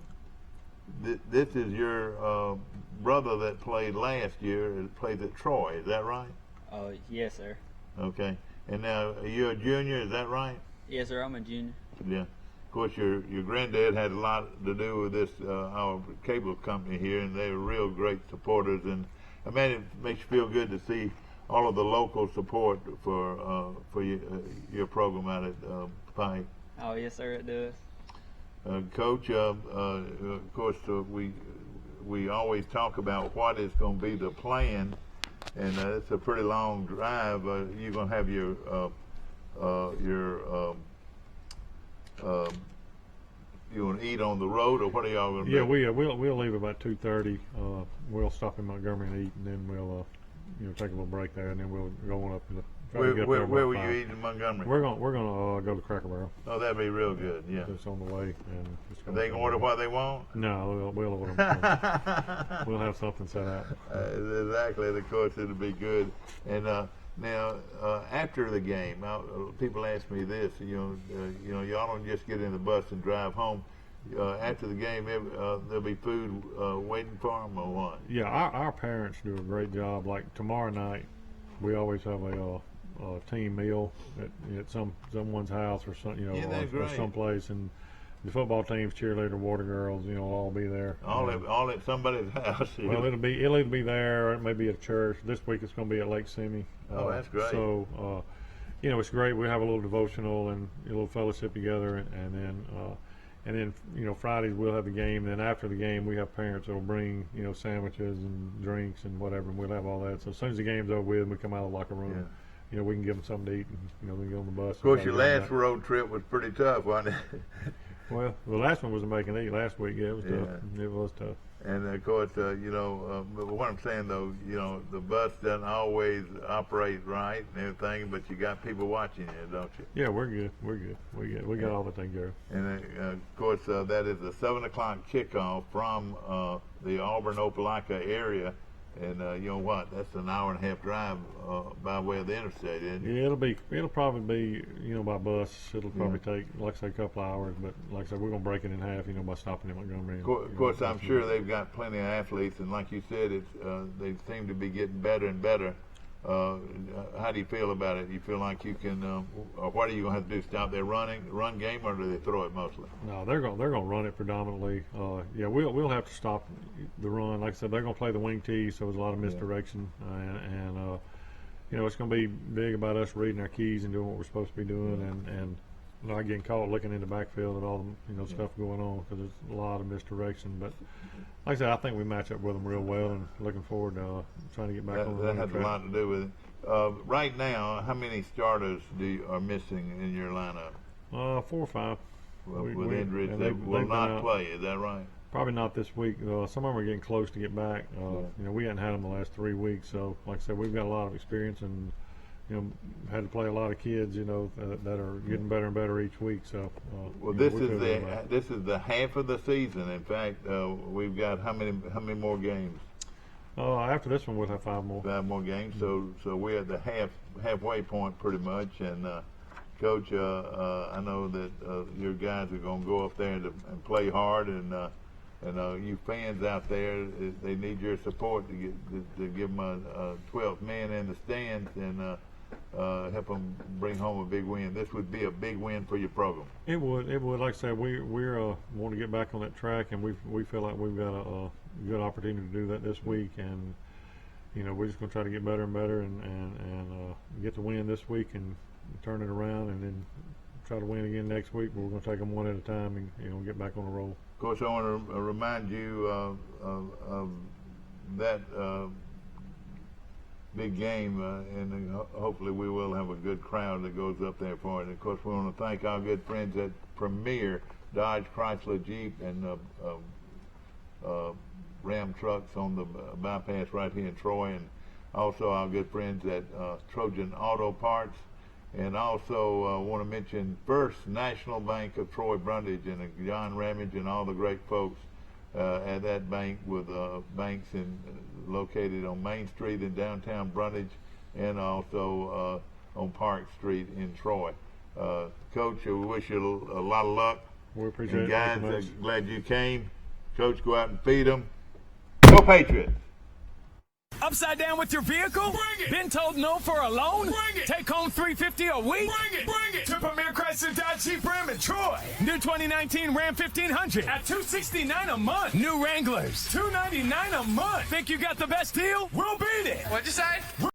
this is your brother that played last year. Played at Troy. Is that right? Oh, yes, sir. Okay. And now you're a junior. Is that right? Yes, sir. I'm a junior. Yeah. Of course, your granddad had a lot to do with this our cable company here, and they were real great supporters. And I mean, it makes you feel good to see all of the local support for your program out at Pike. Oh, yes, sir. It does. Coach, of course, we always talk about what is going to be the plan, and it's a pretty long drive. You're going to have your you want to eat on the road, or what are y'all going to do? Yeah, we'll leave about 2:30. We'll stop in Montgomery and eat, and then we'll take a little break there, and then we'll go on up to the. Where will you eat in Montgomery? We're gonna go to Cracker Barrel. Oh, that'd be real good. Yeah. It's on the way, and Are they gonna order what they want? No, we'll order. We'll have something set out. Exactly. And of course, it'll be good. And now, after the game, people ask me this. Y'all don't just get in the bus and drive home. After the game, there'll be food waiting for them, or what? Yeah, our parents do a great job. Like tomorrow night, we always have a team meal at someone's house or some, or someplace, and the football teams, cheerleader, water girls, all be there. All at somebody's house. Well, it'll either be there or it may be at church. This week it's going to be at Lake Simi. Oh, that's great. So, it's great. We have a little devotional and a little fellowship together, and then Fridays we'll have the game. And then after the game, we have parents that'll bring sandwiches and drinks and whatever, and we'll have all that. So as soon as the game's over with, and we come out of the locker room. Yeah. We can give them something to eat, and then get on the bus. Of course, your last road trip was pretty tough, wasn't it? Well, the last one was a make and eat last week. Yeah, it was tough. It was tough. And of course, but what I'm saying though, the bus doesn't always operate right and everything, but you got people watching you, don't you? Yeah, we're good. We got all the things there. And of course, that is a 7:00 kickoff from the Auburn-Opelika area. And you know what? That's an hour and a half drive by way of the interstate, isn't it? Yeah, it'll probably be by bus. It'll probably take, like I say, a couple of hours. But like I said, we're gonna break it in half, by stopping in Montgomery. Of course, I'm sure they've got plenty of athletes, and like you said, they seem to be getting better and better. How do you feel about it? You feel like you can, or what are you gonna have to do? Stop their run game, or do they throw it mostly? No, they're gonna run it predominantly. We'll have to stop the run. Like I said, they're gonna play the wing tee, so there's a lot of misdirection, and it's gonna be big about us reading our keys and doing what we're supposed to be doing, and not getting caught looking in the backfield at all the stuff going on, because there's a lot of misdirection. But like I said, I think we match up with them real well, and looking forward to trying to get back on the That has a lot to do with it. Right now, how many starters are missing in your lineup? 4 or 5. With injuries, they will not play. Is that right? Probably not this week. Some of them are getting close to get back. We hadn't had them the last 3 weeks, so like I said, we've got a lot of experience and had to play a lot of kids, that are getting better and better each week. So, this is the half of the season. In fact, we've got how many more games? After this one, we'll have 5 more. 5 more games. So we're at the halfway point pretty much. And Coach, I know that your guys are going to go up there and play hard, and you fans out there, they need your support to give them a 12th man in the stands and help them bring home a big win. This would be a big win for your program. It would. Like I said, we're want to get back on that track, and we feel like we've got a good opportunity to do that this week, and we're just going to try to get better and better, and get the win this week and turn it around, and then try to win again next week. But we're going to take them one at a time and get back on the roll. Of course, I want to remind you of that big game, and hopefully we will have a good crowd that goes up there for it. And of course, we want to thank our good friends at Premier Dodge, Chrysler, Jeep, and Ram trucks on the bypass right here in Troy, and also our good friends at Trojan Auto Parts. And also want to mention First National Bank of Troy Brundage and John Ramage and all the great folks at that bank, with banks located on Main Street in downtown Brundage, and also on Park Street in Troy. Coach, we wish you a lot of luck. We appreciate it. Guys, glad you came. Coach, go out and feed them. Go Patriots! Upside down with your vehicle? Bring it. Been told no for a loan? Bring it. Take home $350 a week? Bring it. Bring it. To Premier Chrysler Dodge Jeep Ram in Troy. New 2019 Ram 1500 at $269 a month. New Wranglers $299 a month. Think you got the best deal? We'll beat it. What'd you say?